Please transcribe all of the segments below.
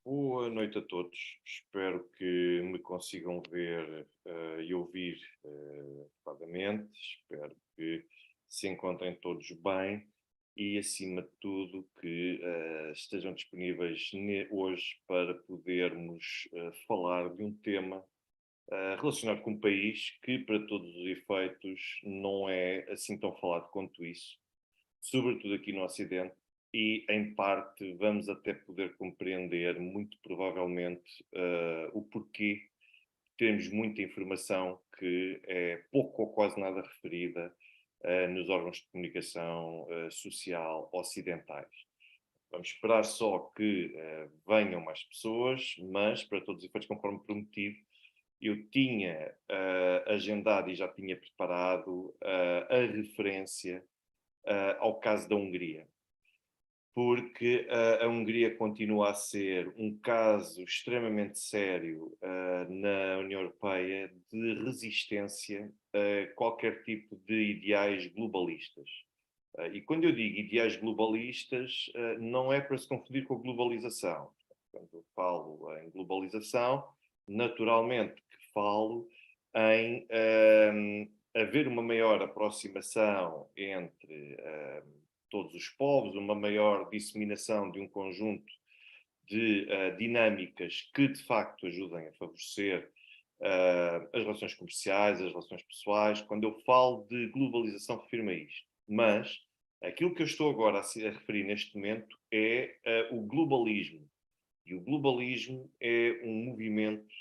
Boa noite a todos. Espero que me consigam ver e ouvir adequadamente. Espero que se encontrem todos bem e, acima de tudo, que estejam disponíveis hoje para podermos falar de um tema relacionado com um país que, para todos os efeitos, não é assim tão falado quanto isso, sobretudo aqui no Ocidente, e em parte vamos até poder compreender, muito provavelmente, o porquê temos muita informação que é pouco ou quase nada referida nos órgãos de comunicação social ocidentais. Vamos esperar só que venham mais pessoas, mas, para todos os efeitos, conforme prometido, eu tinha agendado e já tinha preparado a referência ao caso da Hungria, porque a Hungria continua a ser um caso extremamente sério na União Europeia de resistência a qualquer tipo de ideais globalistas. E quando eu digo ideais globalistas, não é para se confundir com a globalização. Quando eu falo em globalização, naturalmente que falo em haver uma maior aproximação entre todos os povos, uma maior disseminação de um conjunto de dinâmicas que de facto ajudem a favorecer as relações comerciais, as relações pessoais. Quando eu falo de globalização, refiro-me a isto. Mas aquilo que eu estou agora a referir neste momento é o globalismo. E o globalismo é um movimento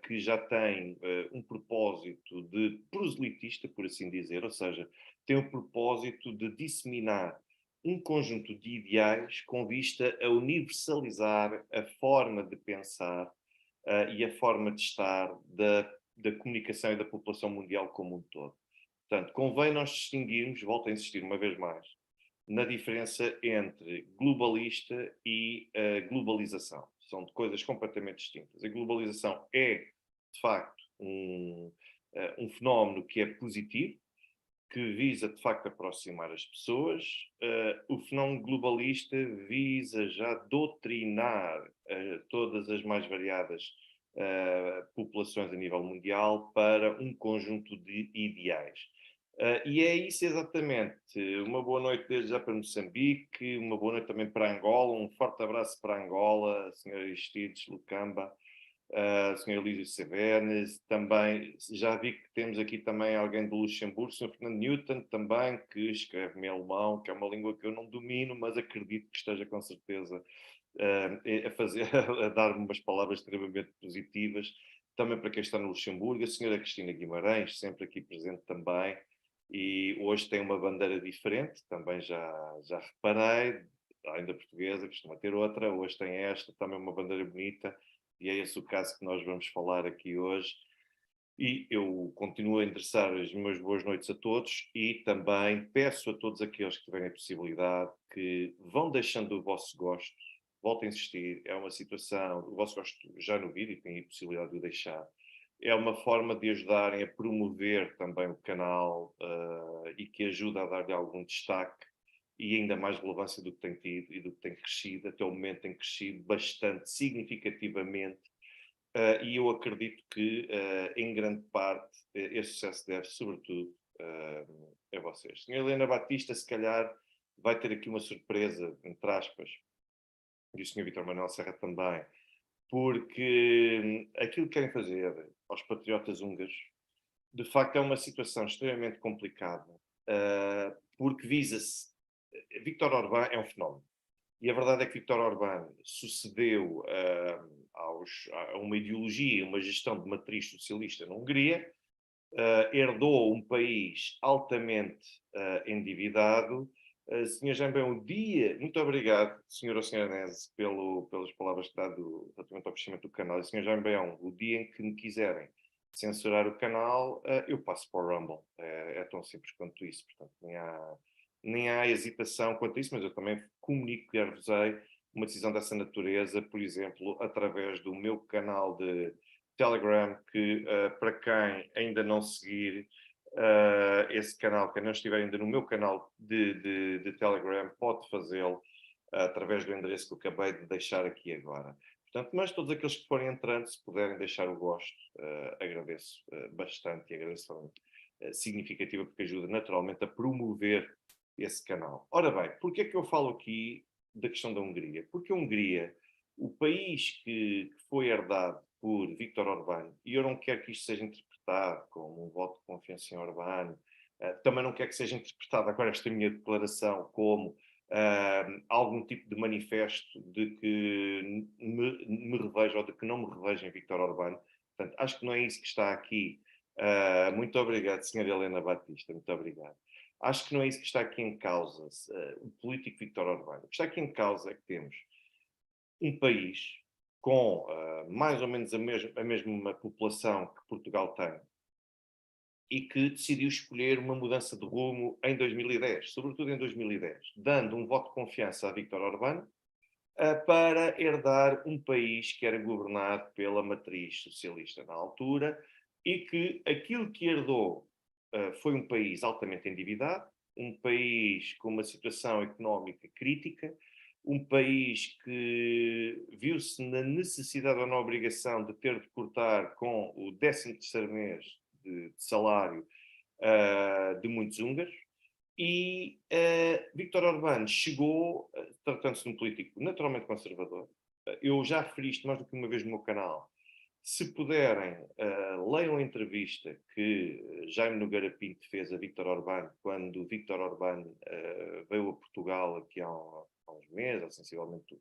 que já tem um propósito de proselitista, por assim dizer, ou seja, tem o propósito de disseminar um conjunto de ideais com vista a universalizar a forma de pensar e a forma de estar da comunicação e da população mundial como um todo. Portanto, convém nós distinguirmos, volto a insistir uma vez mais, na diferença entre globalista e globalização. São coisas completamente distintas. A globalização é, de facto, um fenómeno que é positivo, que visa, de facto, aproximar as pessoas. O fenómeno globalista visa já doutrinar todas as mais variadas populações a nível mundial para um conjunto de ideais. E é isso exatamente. Uma boa noite desde já para Moçambique, uma boa noite também para Angola, um forte abraço para Angola, Sr. Aristides Lucamba, Sr. Elísio Severnes, também já vi que temos aqui também alguém do Luxemburgo, Sr. Fernando Newton, também, que escreve-me em alemão, que é uma língua que eu não domino, mas acredito que esteja com certeza a fazer, a dar-me umas palavras extremamente positivas, também para quem está no Luxemburgo, a senhora Cristina Guimarães, sempre aqui presente também, e hoje tem uma bandeira diferente, também já reparei, ainda portuguesa, costuma ter outra, hoje tem esta, também uma bandeira bonita, e é esse o caso que nós vamos falar aqui hoje. E eu continuo a endereçar as minhas boas noites a todos e também peço a todos aqueles que tiverem a possibilidade que vão deixando o vosso gosto, volto a insistir, é uma situação, o vosso gosto já no vídeo, e têm a possibilidade de o deixar, é uma forma de ajudarem a promover também o canal e que ajuda a dar-lhe algum destaque e ainda mais relevância do que tem tido e do que tem crescido, até o momento tem crescido bastante significativamente e eu acredito que, em grande parte, esse sucesso deve, sobretudo, a vocês. Senhora Helena Batista, se calhar, vai ter aqui uma surpresa, entre aspas, e o Senhor Vítor Manuel Serra também, porque aquilo que querem fazer aos patriotas húngaros, de facto, é uma situação extremamente complicada, porque visa-se. Vítor Orbán é um fenómeno. E a verdade é que Viktor Orbán sucedeu a uma ideologia, uma gestão de matriz socialista na Hungria, herdou um país altamente endividado. Senhor Jambem, um dia, muito obrigado, senhor ou senhora Nese, pelas palavras que dá relativamente ao crescimento do canal. E senhor Jambem, o dia em que me quiserem censurar o canal, eu passo para o Rumble. É tão simples quanto isso, portanto, nem há hesitação quanto a isso, mas eu também comunico e vos uma decisão dessa natureza, por exemplo, através do meu canal de Telegram, que para quem ainda não seguir esse canal, quem não estiver ainda no meu canal de Telegram, pode fazê-lo através do endereço que eu acabei de deixar aqui agora. Portanto, mas todos aqueles que forem entrando, se puderem deixar o gosto, agradeço bastante e agradeço de forma significativa, porque ajuda naturalmente a promover esse canal. Ora bem, porquê é que eu falo aqui da questão da Hungria? Porque a Hungria, o país que foi herdado por Viktor Orbán, e eu não quero que isto seja interpretado como um voto de confiança em Orbán, também não quero que seja interpretado agora esta minha declaração como algum tipo de manifesto de que me revejo ou de que não me revejo em Viktor Orbán. Portanto, acho que não é isso que está aqui. Muito obrigado, Sra. Helena Batista, muito obrigado. Acho que não é isso que está aqui em causa, o político Viktor Orbán. O que está aqui em causa é que temos um país com mais ou menos a mesma população que Portugal tem e que decidiu escolher uma mudança de rumo em 2010, sobretudo em 2010, dando um voto de confiança a Viktor Orbán para herdar um país que era governado pela matriz socialista na altura e que aquilo que herdou foi um país altamente endividado, um país com uma situação económica crítica, um país que viu-se na necessidade ou na obrigação de ter de cortar com o 13º mês de salário de muitos húngaros, e Viktor Orbán chegou, tratando-se de um político naturalmente conservador. Eu já referi isto mais do que uma vez no meu canal. Se puderem, leiam a entrevista que Jaime Nogueira Pinto fez a Viktor Orbán quando Viktor Orbán veio a Portugal aqui há uns meses, ou sensivelmente,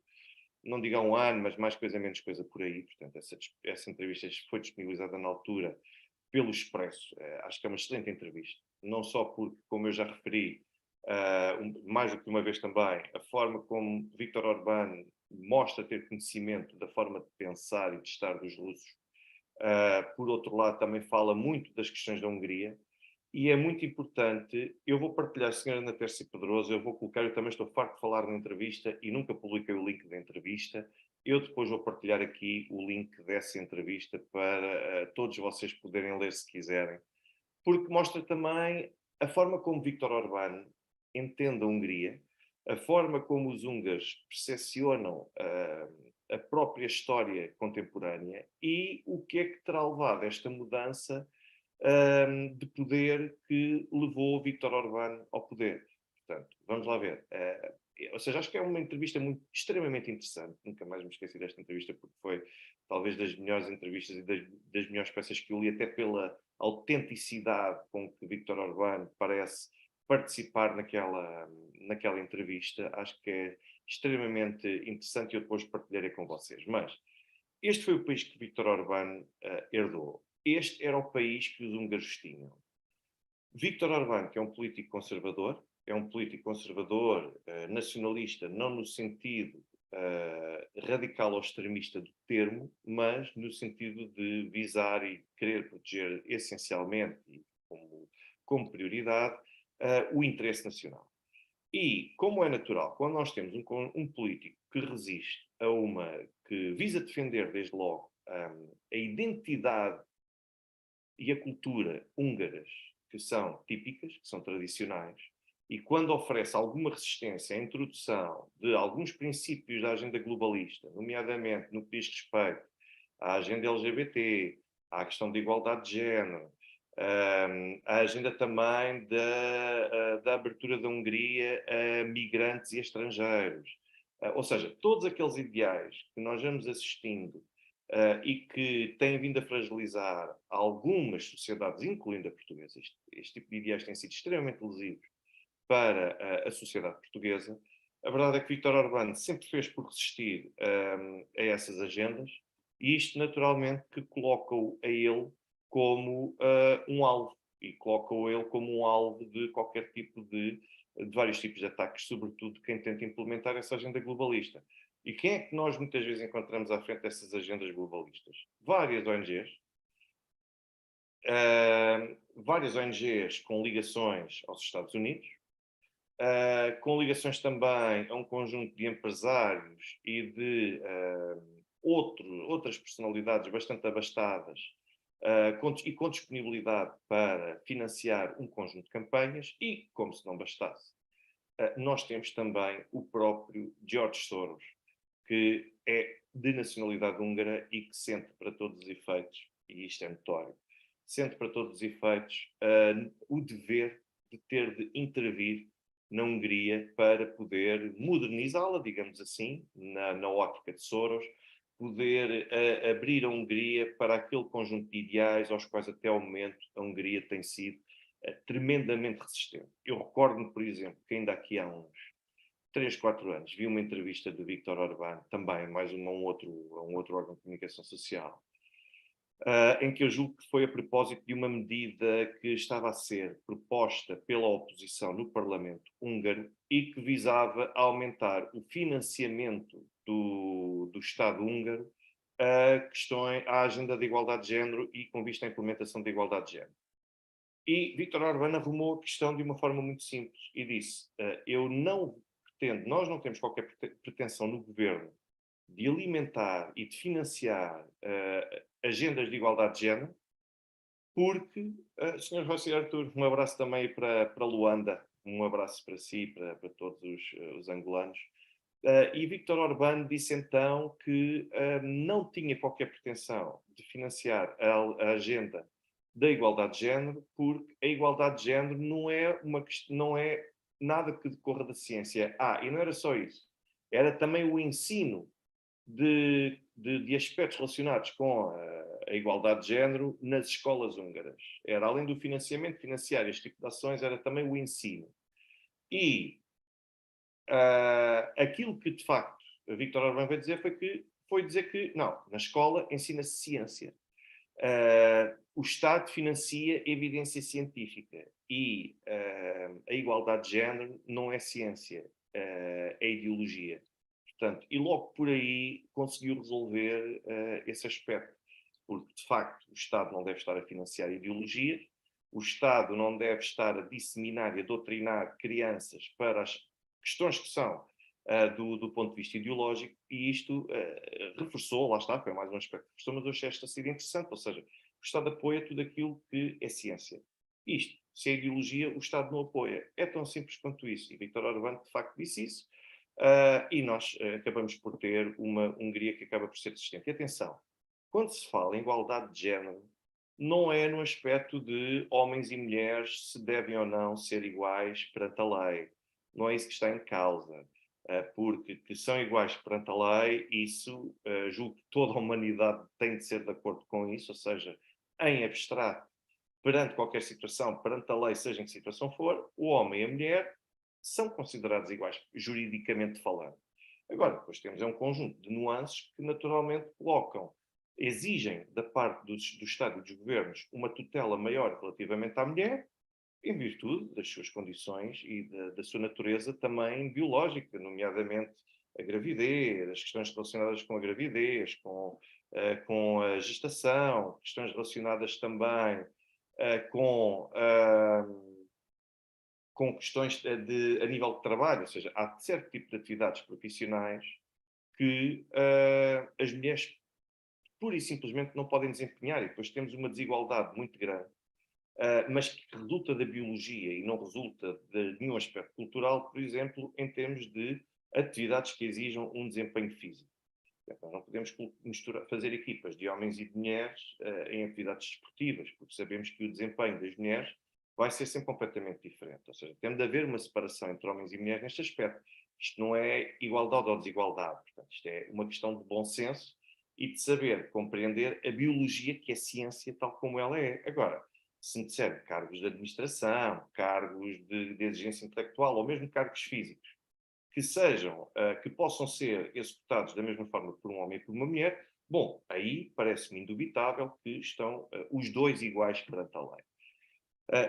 não digo há um ano, mas mais coisa menos coisa por aí. Portanto, essa entrevista foi disponibilizada na altura pelo Expresso. Acho que é uma excelente entrevista. Não só porque, como eu já referi, mais do que uma vez também, a forma como Viktor Orbán mostra ter conhecimento da forma de pensar e de estar dos russos. Por outro lado, também fala muito das questões da Hungria. E é muito importante, eu vou partilhar, Sra. Ana Tércia Pedroso, eu vou colocar, eu também estou farto de falar na entrevista e nunca publiquei o link da entrevista. Eu depois vou partilhar aqui o link dessa entrevista para todos vocês poderem ler se quiserem, porque mostra também a forma como Viktor Orbán entende a Hungria, a forma como os húngaros percepcionam a própria história contemporânea e o que é que terá levado esta mudança de poder que levou Viktor Orbán ao poder. Portanto, vamos lá ver. Ou seja, acho que é uma entrevista extremamente interessante. Nunca mais me esqueci desta entrevista, porque foi talvez das melhores entrevistas e das melhores peças que eu li, até pela autenticidade com que Viktor Orbán parece participar naquela entrevista. Acho que é extremamente interessante e eu depois partilharei com vocês. Mas este foi o país que Viktor Orbán herdou. Este era o país que os húngaros tinham. Viktor Orbán, que é um político conservador, nacionalista, não no sentido radical ou extremista do termo, mas no sentido de visar e querer proteger essencialmente e como prioridade o interesse nacional. E, como é natural, quando nós temos um político que resiste que visa defender desde logo a identidade e a cultura húngaras que são típicas, que são tradicionais, e quando oferece alguma resistência à introdução de alguns princípios da agenda globalista, nomeadamente no que diz respeito à agenda LGBT, à questão da igualdade de género, a agenda também da abertura da Hungria a migrantes e estrangeiros. Ou seja, todos aqueles ideais que nós vamos assistindo e que têm vindo a fragilizar algumas sociedades, incluindo a portuguesa. Este tipo de ideais tem sido extremamente lesivos para a sociedade portuguesa. A verdade é que Viktor Orbán sempre fez por resistir a essas agendas e isto naturalmente que coloca-o a ele como um alvo e coloca-o a ele como um alvo de qualquer tipo de vários tipos de ataques, sobretudo de quem tenta implementar essa agenda globalista. E quem é que nós muitas vezes encontramos à frente dessas agendas globalistas? Várias ONGs com ligações aos Estados Unidos, com ligações também a um conjunto de empresários e de outras personalidades bastante abastadas e com disponibilidade para financiar um conjunto de campanhas e, como se não bastasse, nós temos também o próprio George Soros, que é de nacionalidade húngara e que sente para todos os efeitos, e isto é notório, sente para todos os efeitos o dever de ter de intervir na Hungria para poder modernizá-la, digamos assim, na ótica de Soros, poder abrir a Hungria para aquele conjunto de ideais aos quais até ao momento a Hungria tem sido tremendamente resistente. Eu recordo-me, por exemplo, que ainda aqui há uns 3, 4 anos vi uma entrevista de Viktor Orbán, também mais um outro órgão de comunicação social, em que eu julgo que foi a propósito de uma medida que estava a ser proposta pela oposição no Parlamento húngaro e que visava aumentar o financiamento do Estado húngaro à agenda de igualdade de género e com vista à implementação da igualdade de género. E Viktor Orbán arrumou a questão de uma forma muito simples e disse: eu não pretendo, nós não temos qualquer pretensão no governo de alimentar e de financiar agendas de igualdade de género, porque, Sr. José Artur, um abraço também para Luanda, um abraço para si, para todos os angolanos. E Viktor Orbán disse então que não tinha qualquer pretensão de financiar a agenda da igualdade de género, porque a igualdade de género não é nada que decorra da ciência. E não era só isso. Era também o ensino de aspectos relacionados com a igualdade de género nas escolas húngaras. Era, além do financiamento, financiar este tipo de ações, era também o ensino. E aquilo que, de facto, a Viktor Orbán foi dizer que, não, na escola ensina-se ciência. O Estado financia evidência científica e a igualdade de género não é ciência, é ideologia. Portanto, e logo por aí conseguiu resolver esse aspecto, porque de facto o Estado não deve estar a financiar ideologia, o Estado não deve estar a disseminar e a doutrinar crianças para as questões que são do ponto de vista ideológico, e isto reforçou, lá está, foi mais um aspecto que reforçou, mas eu achei esta sido interessante, ou seja, o Estado apoia tudo aquilo que é ciência. Isto, se é ideologia, o Estado não apoia. É tão simples quanto isso, e Viktor Orbán de facto disse isso, e nós acabamos por ter uma Hungria que acaba por ser resistente. E atenção, quando se fala em igualdade de género, não é no aspecto de homens e mulheres se devem ou não ser iguais perante a lei. Não é isso que está em causa. Porque que são iguais perante a lei, isso julgo que toda a humanidade tem de ser de acordo com isso, ou seja, em abstrato, perante qualquer situação, perante a lei, seja em que situação for, o homem e a mulher são considerados iguais, juridicamente falando. Agora, depois temos um conjunto de nuances que naturalmente exigem da parte do Estado e dos governos uma tutela maior relativamente à mulher, em virtude das suas condições e da sua natureza também biológica, nomeadamente a gravidez, as questões relacionadas com a gravidez, com a gestação, questões relacionadas também com questões a nível de trabalho, ou seja, há certo tipo de atividades profissionais que as mulheres pura e simplesmente não podem desempenhar, e depois temos uma desigualdade muito grande, mas que resulta da biologia e não resulta de nenhum aspecto cultural, por exemplo, em termos de atividades que exijam um desempenho físico. Nós não podemos fazer equipas de homens e de mulheres em atividades desportivas, porque sabemos que o desempenho das mulheres vai ser sempre completamente diferente. Ou seja, tem de haver uma separação entre homens e mulheres neste aspecto. Isto não é igualdade ou desigualdade. Portanto, isto é uma questão de bom senso e de saber compreender a biologia, que é ciência tal como ela é. Agora, se me disser cargos de administração, cargos de exigência intelectual ou mesmo cargos físicos, que possam ser executados da mesma forma por um homem e por uma mulher, bom, aí parece-me indubitável que estão os dois iguais perante a lei.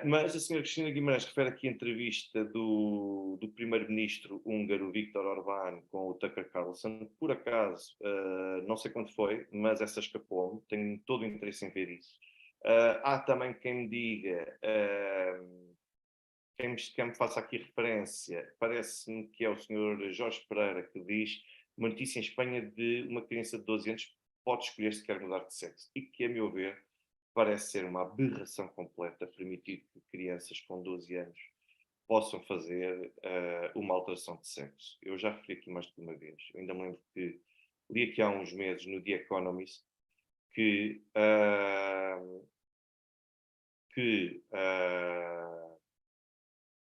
Mas a senhora Cristina Guimarães refere aqui a entrevista do primeiro-ministro húngaro Viktor Orbán com o Tucker Carlson. Por acaso, não sei quando foi, mas essa escapou-me. Tenho todo o interesse em ver isso. Há também quem me diga, quem me faça aqui referência, parece-me que é o senhor Jorge Pereira, que diz uma notícia em Espanha de uma criança de 12 anos pode escolher se quer mudar de sexo. E que, a meu ver, parece ser uma aberração completa permitir que crianças com 12 anos possam fazer uma alteração de sexo. Eu já referi aqui mais de uma vez. Eu ainda me lembro que li aqui há uns meses no The Economist que,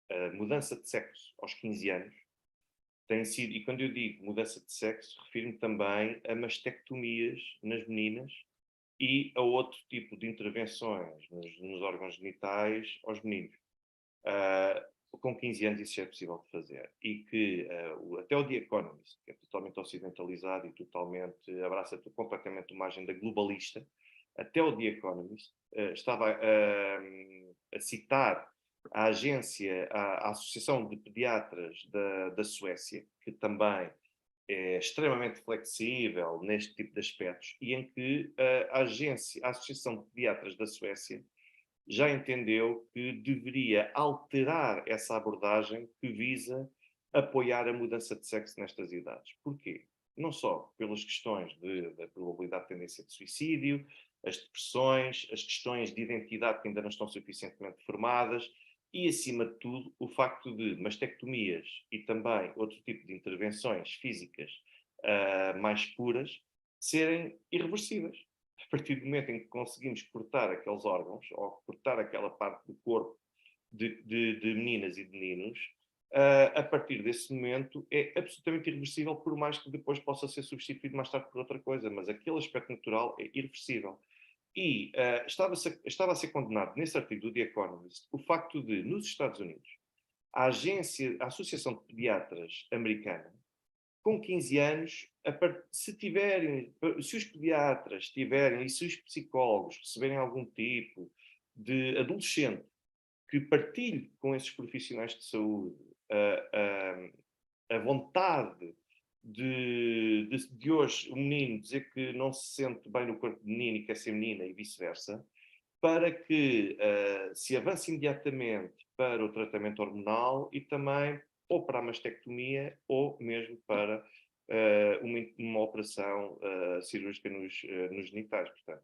a mudança de sexo aos 15 anos tem sido, e quando eu digo mudança de sexo, refiro-me também a mastectomias nas meninas e a outro tipo de intervenções nos órgãos genitais aos meninos. Com 15 anos isso já é possível de fazer. E que até o The Economist, que é totalmente ocidentalizado e totalmente abraça completamente uma agenda globalista, até o The Economist estava a citar a agência, a Associação de Pediatras da Suécia, que também é extremamente flexível neste tipo de aspectos, e em que a Associação de Pediatras da Suécia já entendeu que deveria alterar essa abordagem que visa apoiar a mudança de sexo nestas idades. Porquê? Não só pelas questões da probabilidade de tendência de suicídio, as depressões, as questões de identidade que ainda não estão suficientemente formadas e, acima de tudo, o facto de mastectomias e também outro tipo de intervenções físicas mais puras serem irreversíveis. A partir do momento em que conseguimos cortar aqueles órgãos, ou cortar aquela parte do corpo de meninas e de meninos, a partir desse momento é absolutamente irreversível, por mais que depois possa ser substituído mais tarde por outra coisa, mas aquele aspecto natural é irreversível. E estava a ser condenado nesse artigo do The Economist o facto de, nos Estados Unidos, a Associação de Pediatras americana, com 15 anos, se os pediatras tiverem e se os psicólogos receberem algum tipo de adolescente que partilhe com esses profissionais de saúde a vontade de hoje o menino dizer que não se sente bem no corpo de menino e quer ser menina e vice-versa, para que se avance imediatamente para o tratamento hormonal e também ou para a mastectomia ou mesmo para uma operação cirúrgica nos genitais. Portanto,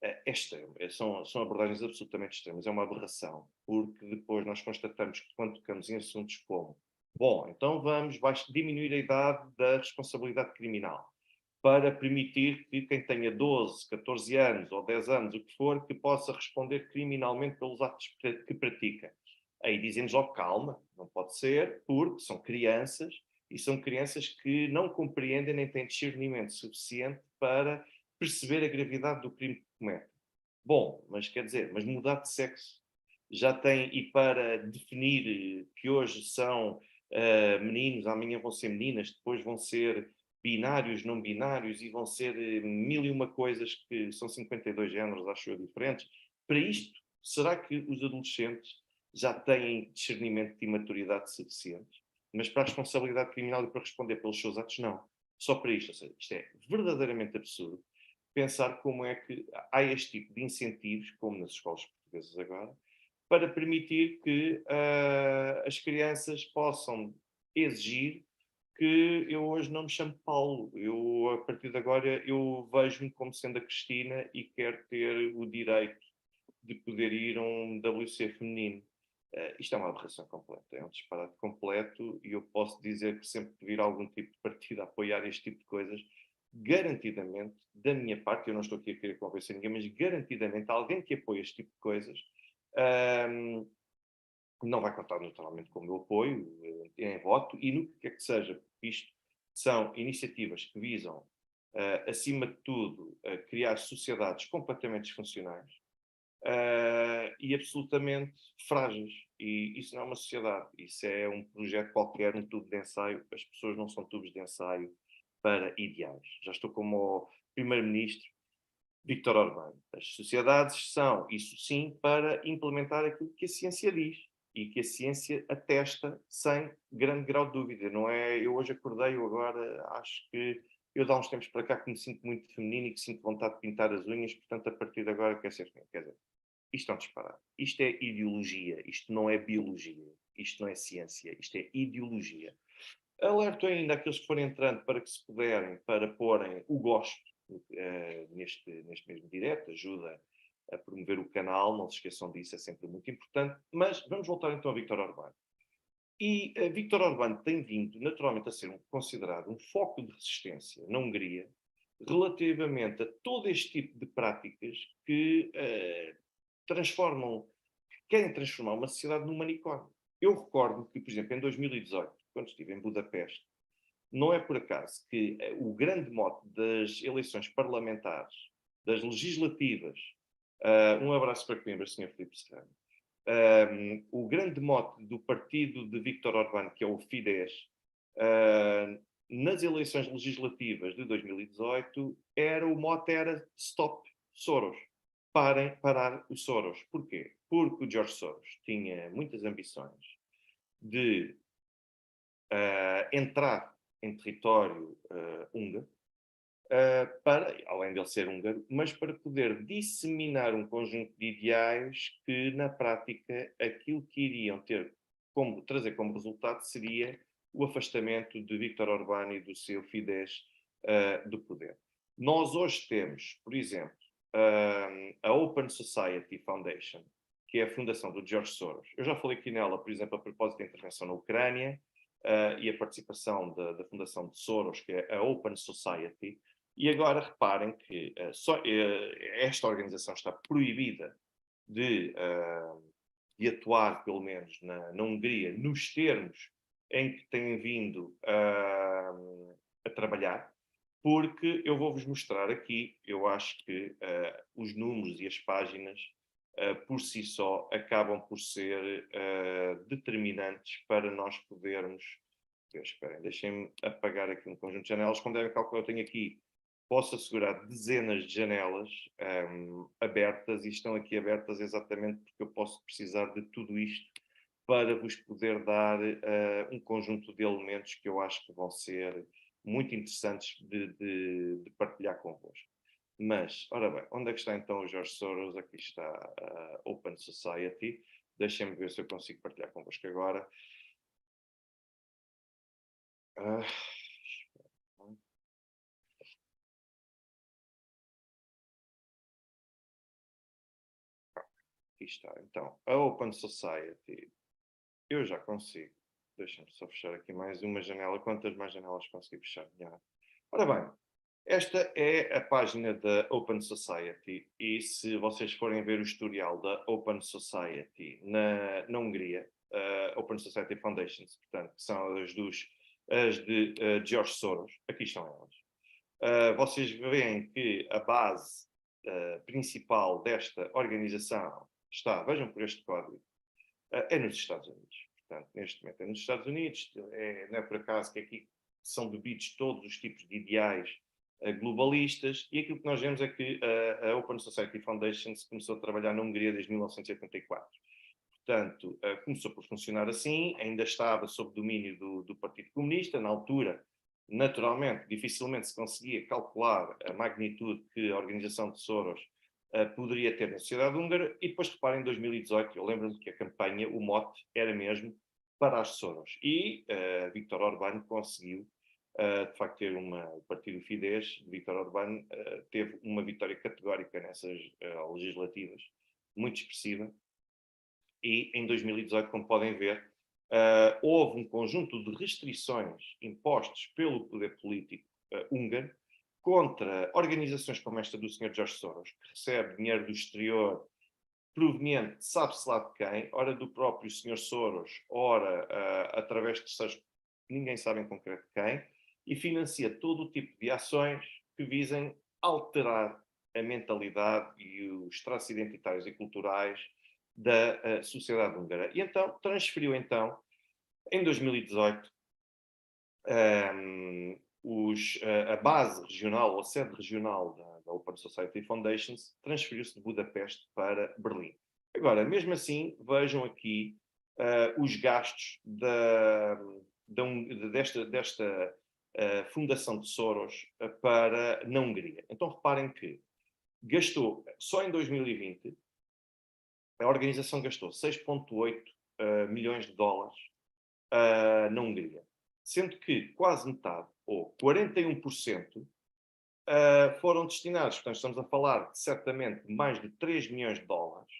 é extremo. São abordagens absolutamente extremas. É uma aberração, porque depois nós constatamos que quando tocamos em assuntos como bom, então vai diminuir a idade da responsabilidade criminal para permitir que quem tenha 12, 14 anos ou 10 anos, o que for, que possa responder criminalmente pelos atos que pratica. Aí dizemos, oh, calma, não pode ser, porque são crianças e são crianças que não compreendem nem têm discernimento suficiente para perceber a gravidade do crime que cometem. Bom, mas quer dizer, mas mudar de sexo já tem, e para definir que hoje são meninos, amanhã vão ser meninas, depois vão ser binários, não binários, e vão ser mil e uma coisas que são 52 géneros, acho eu, diferentes. Para isto, será que os adolescentes já têm discernimento e maturidade suficientes? Mas para a responsabilidade criminal e para responder pelos seus atos, não. Só para isto. Ou seja, isto é verdadeiramente absurdo pensar como é que há este tipo de incentivos, como nas escolas portuguesas agora, para permitir que as crianças possam exigir que eu hoje não me chamo Paulo. Eu, a partir de agora, eu vejo-me como sendo a Cristina e quero ter o direito de poder ir a um WC feminino. Isto é uma aberração completa, é um disparate completo e eu posso dizer que sempre que vir algum tipo de partido a apoiar este tipo de coisas, garantidamente, da minha parte, eu não estou aqui a querer convencer ninguém, mas garantidamente alguém que apoia este tipo de coisas não vai contar naturalmente com o meu apoio em voto e no que quer que seja. Isto são iniciativas que visam, acima de tudo, criar sociedades completamente disfuncionais e absolutamente frágeis. E isso não é uma sociedade, isso é um projeto qualquer, um tubo de ensaio. As pessoas não são tubos de ensaio para ideais. Já estou como o primeiro-ministro Vítor Orbán. As sociedades são, isso sim, para implementar aquilo que a ciência diz e que a ciência atesta sem grande grau de dúvida. Não é, eu hoje acordei, eu agora acho que eu dá uns tempos para cá que me sinto muito feminino e que sinto vontade de pintar as unhas, portanto a partir de agora quer ser feminino. Quer dizer, isto é um disparate. Isto é ideologia, isto não é biologia, isto não é ciência, isto é ideologia. Alerto ainda aqueles que forem entrando para que se puderem, para porem o gosto neste mesmo direto, ajuda a promover o canal, não se esqueçam disso, é sempre muito importante. Mas vamos voltar então a Vítor Orbán. E Viktor Orbán tem vindo, naturalmente, a ser considerado um foco de resistência na Hungria relativamente a todo este tipo de práticas que querem transformar uma sociedade num manicômio. Eu recordo que, por exemplo, em 2018, quando estive em Budapeste, não é por acaso que o grande mote das eleições parlamentares, das legislativas, um abraço para Coimbra, Sr. Filipe Serrano, o grande mote do partido de Viktor Orbán, que é o Fidesz, nas eleições legislativas de 2018, o mote era Stop Soros. Parar o Soros. Porquê? Porque o George Soros tinha muitas ambições de entrar em território húngaro, além de ele ser húngaro, mas para poder disseminar um conjunto de ideais que, na prática, aquilo que iriam trazer como resultado seria o afastamento de Viktor Orbán e do seu Fidesz do poder. Nós hoje temos, por exemplo, a Open Society Foundation, que é a fundação do George Soros. Eu já falei aqui nela, por exemplo, a propósito da intervenção na Ucrânia e a participação da fundação de Soros, que é a Open Society. E agora reparem que esta organização está proibida de atuar, pelo menos na Hungria, nos termos em que têm vindo a trabalhar, porque eu vou-vos mostrar aqui, eu acho que os números e as páginas, por si só, acabam por ser determinantes para nós podermos... Esperem, deixem-me apagar aqui um conjunto de janelas. Como devem calcular, eu tenho aqui, posso assegurar, dezenas de janelas abertas, e estão aqui abertas exatamente porque eu posso precisar de tudo isto para vos poder dar um conjunto de elementos que eu acho que vão ser muito interessantes de partilhar convosco. Mas, ora bem, onde é que está então o George Soros? Aqui está a Open Society. Deixem-me ver se eu consigo partilhar convosco agora. Aqui está. Então, a Open Society, eu já consigo. Deixa-me só fechar aqui mais uma janela. Quantas mais janelas consegui fechar? Melhor. Ora bem, esta é a página da Open Society, e se vocês forem ver o historial da Open Society na Hungria, Open Society Foundations, portanto, que são as de George Soros, aqui estão elas. Vocês veem que a base principal desta organização está, vejam por este código, é nos Estados Unidos. Portanto, neste momento é nos Estados Unidos, não é por acaso que aqui são bebidos todos os tipos de ideais globalistas, e aquilo que nós vemos é que a Open Society Foundation começou a trabalhar na Hungria desde 1984. Portanto, começou por funcionar assim, ainda estava sob domínio do Partido Comunista, na altura, naturalmente, dificilmente se conseguia calcular a magnitude que a organização de Soros poderia ter na sociedade húngara, e depois reparem, em 2018, eu lembro-me que a campanha, o mote, era mesmo para as Soros. E Viktor Orbán conseguiu, de facto, ter o partido Fidesz de Viktor Orbán teve uma vitória categórica nessas legislativas, muito expressiva, e em 2018, como podem ver, houve um conjunto de restrições impostas pelo poder político húngaro contra organizações como esta do Sr. George Soros, que recebe dinheiro do exterior proveniente, sabe-se lá de quem, ora do próprio Sr. Soros, ora através de terceiros, ninguém sabe em concreto quem, e financia todo o tipo de ações que visem alterar a mentalidade e os traços identitários e culturais da sociedade húngara. E então transferiu, em 2018, a base regional, ou a sede regional da Open Society Foundations, transferiu-se de Budapeste para Berlim. Agora, mesmo assim, vejam aqui os gastos desta fundação de Soros na Hungria. Então reparem que gastou, só em 2020, a organização gastou 6,8 milhões de dólares na Hungria, sendo que quase metade, ou 41%, foram destinados, portanto estamos a falar de certamente mais de 3 milhões de dólares,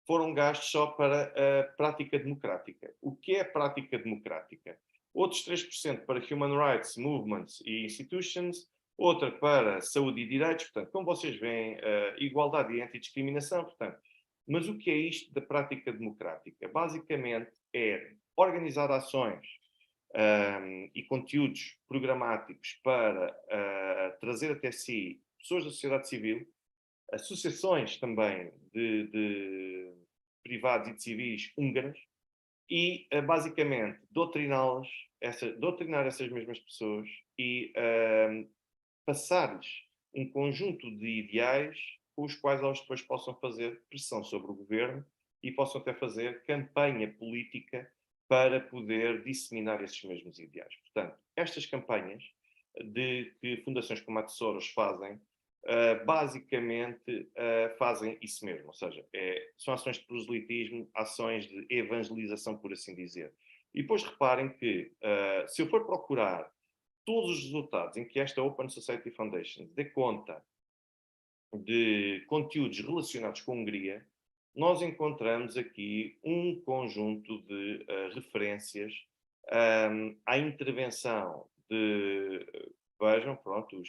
foram gastos só para a prática democrática. O que é a prática democrática? Outros 3% para Human Rights, Movements e Institutions, outra para Saúde e Direitos, portanto, como vocês veem, igualdade e antidiscriminação, portanto. Mas o que é isto da prática democrática? Basicamente é organizar ações e conteúdos programáticos para trazer até si pessoas da sociedade civil, associações também de privados e de civis húngaras, e basicamente doutrinar essas mesmas pessoas e passar-lhes um conjunto de ideais com os quais elas depois possam fazer pressão sobre o governo e possam até fazer campanha política para poder disseminar esses mesmos ideais. Portanto, estas campanhas que fundações como a de Soros fazem, basicamente fazem isso mesmo, ou seja, são ações de proselitismo, ações de evangelização, por assim dizer. E depois reparem que, se eu for procurar todos os resultados em que esta Open Society Foundation dê conta de conteúdos relacionados com a Hungria, nós encontramos aqui um conjunto de referências à intervenção vejam, pronto,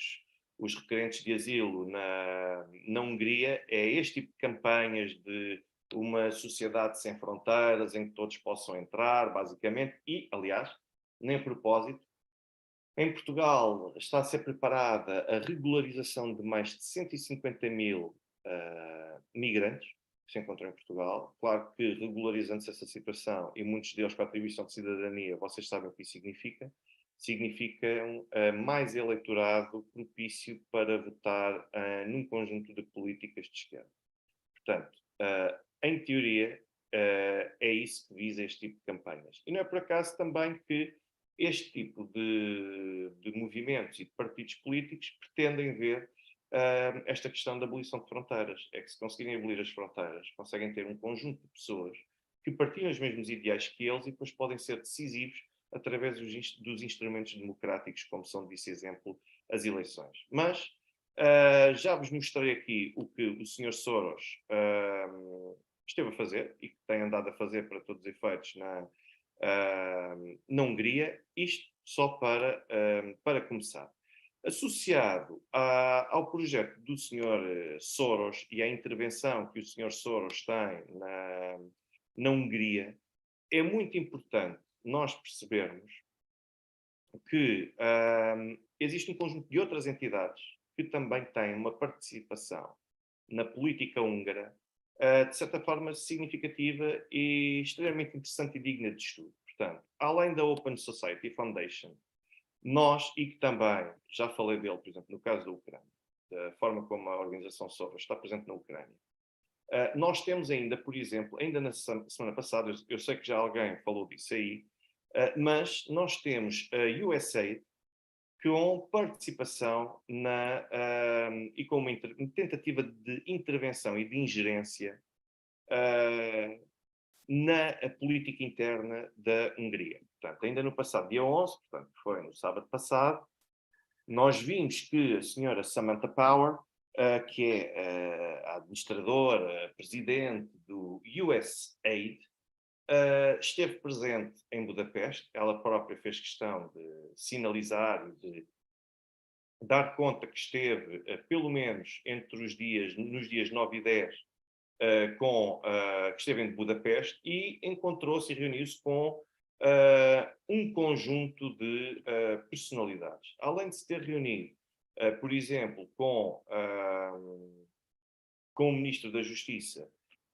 os requerentes de asilo na Hungria, é este tipo de campanhas de uma sociedade sem fronteiras, em que todos possam entrar, basicamente, e, aliás, nem propósito, em Portugal está a ser preparada a regularização de mais de 150 mil migrantes que se encontram em Portugal. Claro que regularizando-se essa situação, e muitos deles com a atribuição de cidadania, vocês sabem o que isso significa. Significa mais eleitorado propício para votar num conjunto de políticas de esquerda. Portanto, em teoria, é isso que visa este tipo de campanhas. E não é por acaso também que este tipo de movimentos e de partidos políticos pretendem ver esta questão da abolição de fronteiras. É que se conseguirem abolir as fronteiras, conseguem ter um conjunto de pessoas que partilham os mesmos ideais que eles e depois podem ser decisivos através dos instrumentos democráticos, como são, disse exemplo, as eleições. Mas já vos mostrei aqui o que o Sr. Soros esteve a fazer e que tem andado a fazer para todos os efeitos na Hungria, isto só para começar. Associado ao projeto do Sr. Soros e à intervenção que o Sr. Soros tem na Hungria, é muito importante nós percebermos que existe um conjunto de outras entidades que também têm uma participação na política húngara, de certa forma significativa e extremamente interessante e digna de estudo. Portanto, além da Open Society Foundation, nós, e que também, já falei dele, por exemplo, no caso da Ucrânia, da forma como a organização Soros está presente na Ucrânia, nós temos ainda, por exemplo, ainda na semana passada, eu sei que já alguém falou disso aí, mas nós temos a USAID com participação e com uma tentativa de intervenção e de ingerência na política interna da Hungria. Portanto, ainda no passado dia 11, portanto, foi no sábado passado, nós vimos que a senhora Samantha Power, que é a administradora, a presidente do USAID, esteve presente em Budapeste. Ela própria fez questão de sinalizar e de dar conta que esteve, pelo menos nos dias 9 e 10, que esteve em Budapeste e encontrou-se e reuniu-se com um conjunto de personalidades. Além de se ter reunido, por exemplo, com o Ministro da Justiça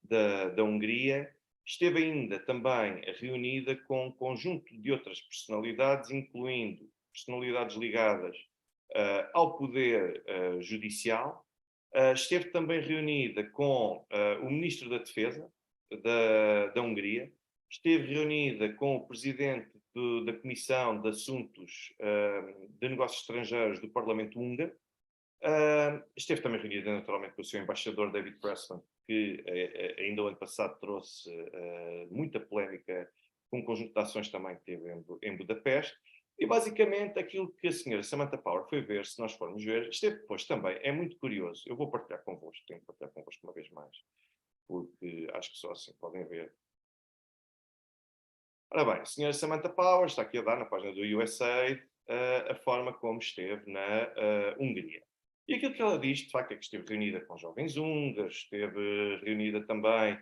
da Hungria, esteve ainda também reunida com um conjunto de outras personalidades, incluindo personalidades ligadas ao poder judicial. Esteve também reunida com o Ministro da Defesa da Hungria, esteve reunida com o Presidente da Comissão de Assuntos de Negócios Estrangeiros do Parlamento Húngaro, esteve também reunida naturalmente com o seu embaixador David Preston, que ainda o ano passado trouxe muita polémica com um conjunto de ações também que teve em Budapeste. E basicamente aquilo que a senhora Samantha Power foi ver, se nós formos ver, esteve depois também, é muito curioso, eu vou partilhar convosco, tenho que partilhar convosco uma vez mais. porque acho que só assim podem ver. Ora bem, a senhora Samantha Power está aqui a dar na página do USA a forma como esteve na Hungria. E aquilo que ela diz, de facto, é que esteve reunida com jovens húngaros, esteve reunida também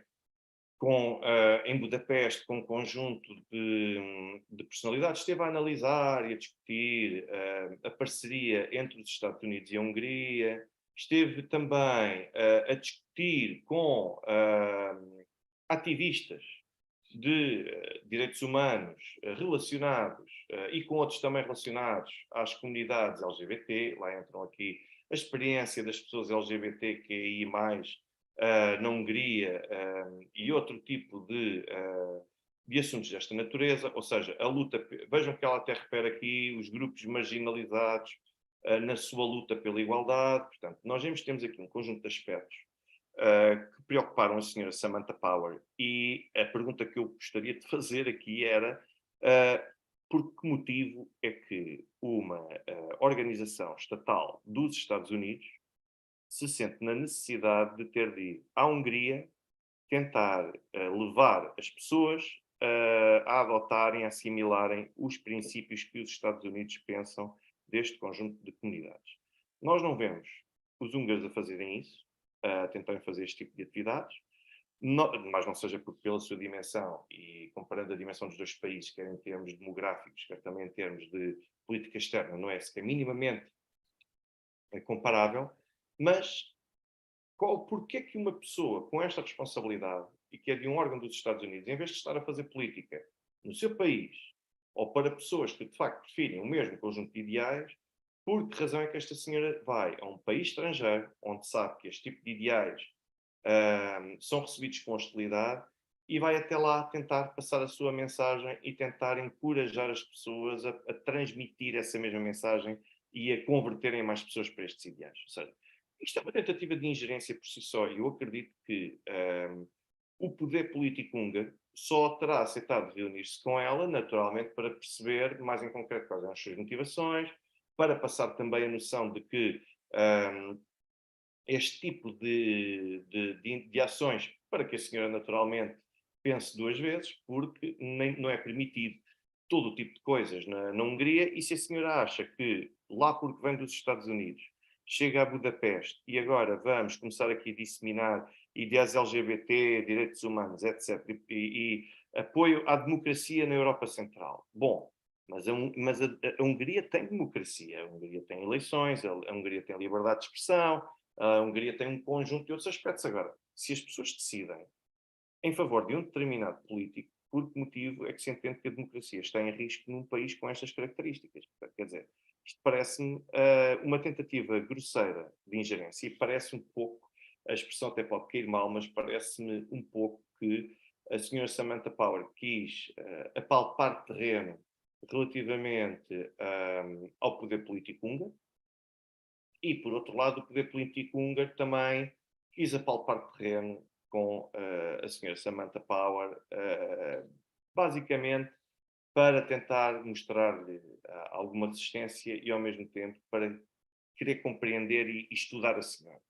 em Budapeste com um conjunto de personalidades, esteve a analisar e a discutir a parceria entre os Estados Unidos e a Hungria, esteve também a discutir com ativistas de direitos humanos relacionados e com outros também relacionados às comunidades LGBT, lá entram aqui a experiência das pessoas LGBTQI+, na Hungria e outro tipo de assuntos desta natureza, ou seja, a luta, vejam que ela até refere aqui os grupos marginalizados na sua luta pela igualdade, portanto, nós temos aqui um conjunto de aspectos que preocuparam a senhora Samantha Power e a pergunta que eu gostaria de fazer aqui era por que motivo é que uma organização estatal dos Estados Unidos se sente na necessidade de ter de ir à Hungria tentar levar as pessoas a adotarem, a assimilarem os princípios que os Estados Unidos pensam deste conjunto de comunidades. Nós não vemos os húngaros a fazerem isso, a tentarem fazer este tipo de atividades, mas não seja porque pela sua dimensão e comparando a dimensão dos dois países, quer em termos demográficos, quer também em termos de política externa, não é sequer minimamente comparável, mas porquê que uma pessoa com esta responsabilidade e que é de um órgão dos Estados Unidos, em vez de estar a fazer política no seu país ou para pessoas que de facto preferem o mesmo conjunto de ideais, por que razão é que esta senhora vai a um país estrangeiro, onde sabe que este tipo de ideais são recebidos com hostilidade, e vai até lá tentar passar a sua mensagem e tentar encorajar as pessoas a transmitir essa mesma mensagem e a converterem mais pessoas para estes ideais. Ou seja, isto é uma tentativa de ingerência por si só, e eu acredito que o poder político húngaro só terá aceitado reunir-se com ela, naturalmente, para perceber mais em concreto quais são as suas motivações, para passar também a noção de que este tipo de ações, para que a senhora naturalmente pense duas vezes, porque não é permitido todo o tipo de coisas na Hungria, e se a senhora acha que lá porque vem dos Estados Unidos, chega a Budapeste e agora vamos começar aqui a disseminar ideias LGBT, direitos humanos, etc., e apoio à democracia na Europa Central. Bom, mas a Hungria tem democracia, a Hungria tem eleições, a Hungria tem liberdade de expressão, a Hungria tem um conjunto de outros aspectos. Agora, se as pessoas decidem em favor de um determinado político, por que motivo é que se entende que a democracia está em risco num país com estas características? Portanto, quer dizer, isto parece-me uma tentativa grosseira de ingerência e parece um pouco, a expressão até pode cair mal, mas parece-me um pouco que a senhora Samantha Power quis apalpar terreno relativamente ao poder político húngaro, e, por outro lado, o poder político húngaro também quis apalpar terreno com a senhora Samantha Power, basicamente para tentar mostrar-lhe alguma resistência e, ao mesmo tempo, para querer compreender e estudar a senhora.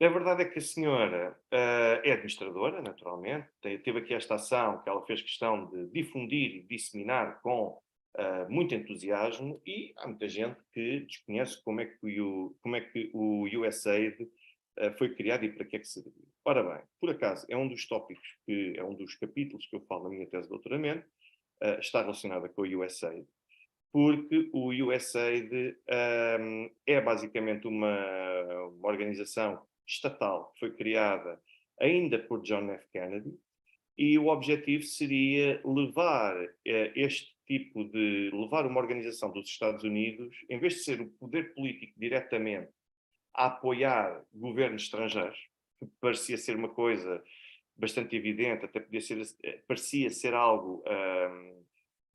A verdade é que a senhora é administradora, naturalmente, teve aqui esta ação que ela fez questão de difundir e disseminar com muito entusiasmo, e há muita gente que desconhece como é que o USAID foi criado e para que é que serviu. Ora bem, por acaso, é um dos tópicos, é um dos capítulos que eu falo na minha tese de doutoramento, está relacionada com o USAID, porque o USAID é basicamente uma organização estatal que foi criada ainda por John F. Kennedy, e o objetivo seria levar levar uma organização dos Estados Unidos, em vez de ser o poder político diretamente a apoiar governos estrangeiros, que parecia ser uma coisa bastante evidente, até parecia ser algo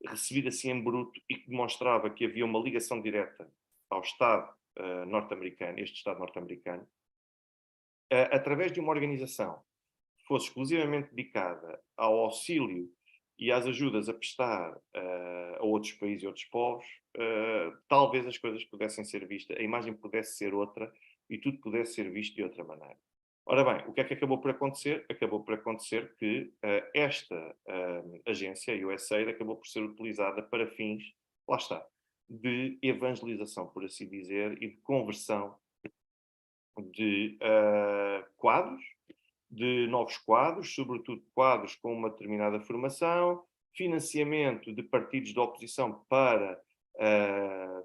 recebido assim em bruto e que demonstrava que havia uma ligação direta ao Estado norte-americano, este Estado norte-americano, através de uma organização que fosse exclusivamente dedicada ao auxílio e às ajudas a prestar a outros países e outros povos, talvez as coisas pudessem ser vistas, a imagem pudesse ser outra e tudo pudesse ser visto de outra maneira. Ora bem, o que é que acabou por acontecer? Acabou por acontecer que esta agência, a USAID, acabou por ser utilizada para fins, lá está, de evangelização, por assim dizer, e de conversão de quadros, de novos quadros, sobretudo quadros com uma determinada formação, financiamento de partidos de oposição para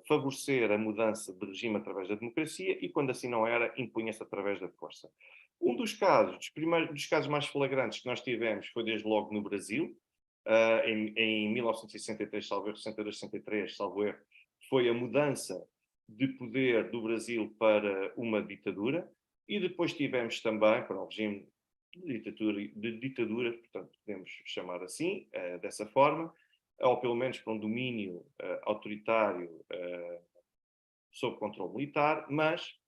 favorecer a mudança de regime através da democracia e, quando assim não era, impunha-se através da força. Um dos casos, dos casos mais flagrantes que nós tivemos foi desde logo no Brasil, em 1963, salvo erro, 62, 63, salvo erro, foi a mudança de poder do Brasil para uma ditadura, e depois tivemos também, para o regime de ditadura, portanto, podemos chamar assim, dessa forma, ou pelo menos para um domínio autoritário sob controle militar, mas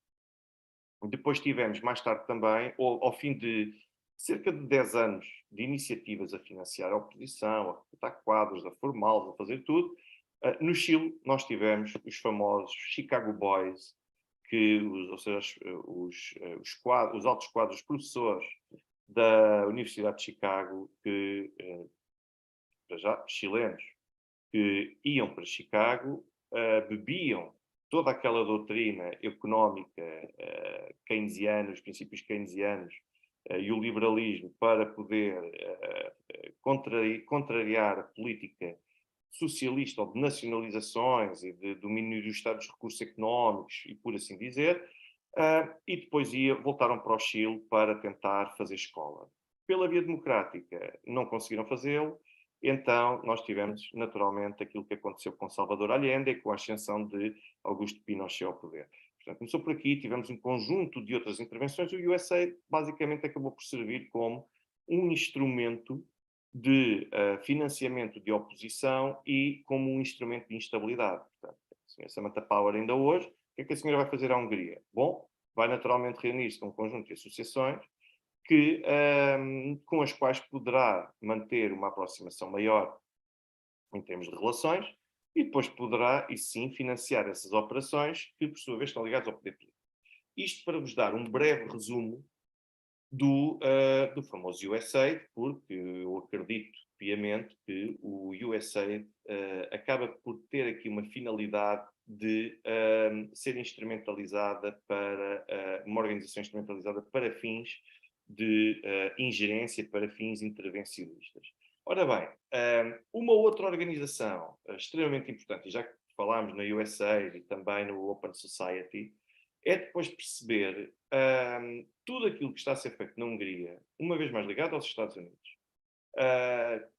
depois tivemos mais tarde também, ao fim de cerca de 10 anos de iniciativas a financiar a oposição, a recrutar quadros, a formá-los, a fazer tudo, no Chile nós tivemos os famosos Chicago Boys, que, ou seja, os altos quadros professores da Universidade de Chicago, que, já chilenos, que iam para Chicago, bebiam toda aquela doutrina económica keynesiana, os princípios keynesianos e o liberalismo para poder contrariar a política socialista ou de nacionalizações e de domínio dos estados de recursos económicos e por assim dizer, e depois voltaram para o Chile para tentar fazer escola. Pela via democrática não conseguiram fazê-lo, então nós tivemos naturalmente aquilo que aconteceu com Salvador Allende e com a ascensão de Augusto Pinochet ao poder. Portanto, começou por aqui, tivemos um conjunto de outras intervenções e o USA basicamente acabou por servir como um instrumento de financiamento de oposição e como um instrumento de instabilidade. Portanto, a senhora Samantha Power ainda hoje, o que é que a senhora vai fazer à Hungria? Bom, vai naturalmente reunir-se com um conjunto de associações com as quais poderá manter uma aproximação maior em termos de relações e depois poderá, e sim, financiar essas operações que, por sua vez, estão ligadas ao poder político. Isto para vos dar um breve resumo do famoso USAID, porque eu acredito piamente que o USAID acaba por ter aqui uma finalidade de ser instrumentalizada para uma organização instrumentalizada para fins de ingerência, para fins intervencionistas. Ora bem, uma outra organização extremamente importante, e já que falámos na USAID e também no Open Society, é depois perceber tudo aquilo que está a ser feito na Hungria, uma vez mais ligado aos Estados Unidos,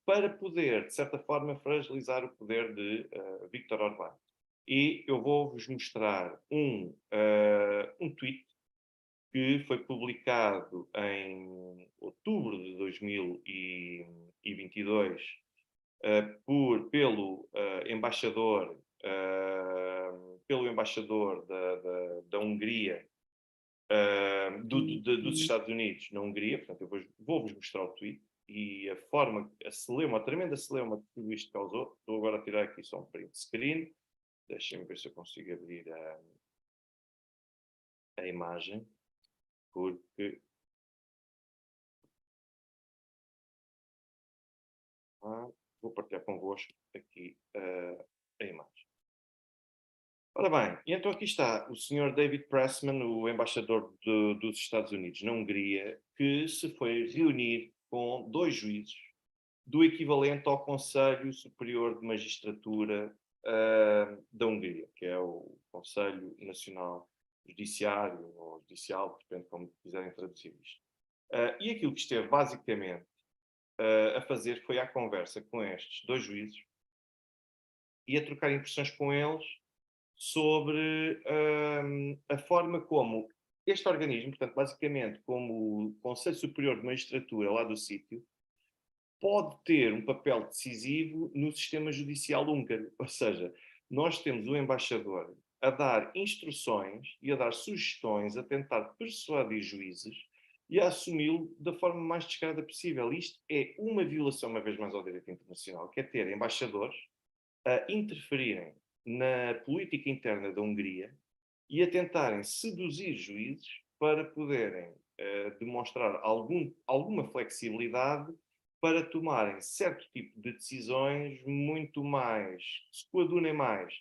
para poder, de certa forma, fragilizar o poder de Viktor Orbán. E eu vou-vos mostrar um tweet que foi publicado em outubro de 2022 pelo embaixador da Hungria, dos Estados Unidos na Hungria. Portanto, eu vou-vos mostrar o tweet e a forma, a tremenda celeuma que tudo isto causou. Estou agora a tirar aqui só um print screen. Deixem-me ver se eu consigo abrir a imagem, porque vou partilhar convosco aqui a imagem. Ora bem, e então aqui está o Sr. David Pressman, o embaixador dos Estados Unidos na Hungria, que se foi reunir com 2 juízes do equivalente ao Conselho Superior de Magistratura da Hungria, que é o Conselho Nacional Judiciário, ou Judicial, depende de como quiserem traduzir isto. E aquilo que esteve basicamente a fazer foi a conversa com estes 2 juízes e a trocar impressões com eles sobre a forma como este organismo, portanto, basicamente como o Conselho Superior de Magistratura lá do sítio, pode ter um papel decisivo no sistema judicial húngaro. Ou seja, nós temos o embaixador a dar instruções e a dar sugestões, a tentar persuadir juízes e a assumi-lo da forma mais descarada possível. Isto é uma violação, uma vez mais, ao direito internacional, que é ter embaixadores a interferirem na política interna da Hungria e a tentarem seduzir juízes para poderem demonstrar alguma flexibilidade para tomarem certo tipo de decisões muito mais, que se coadunem mais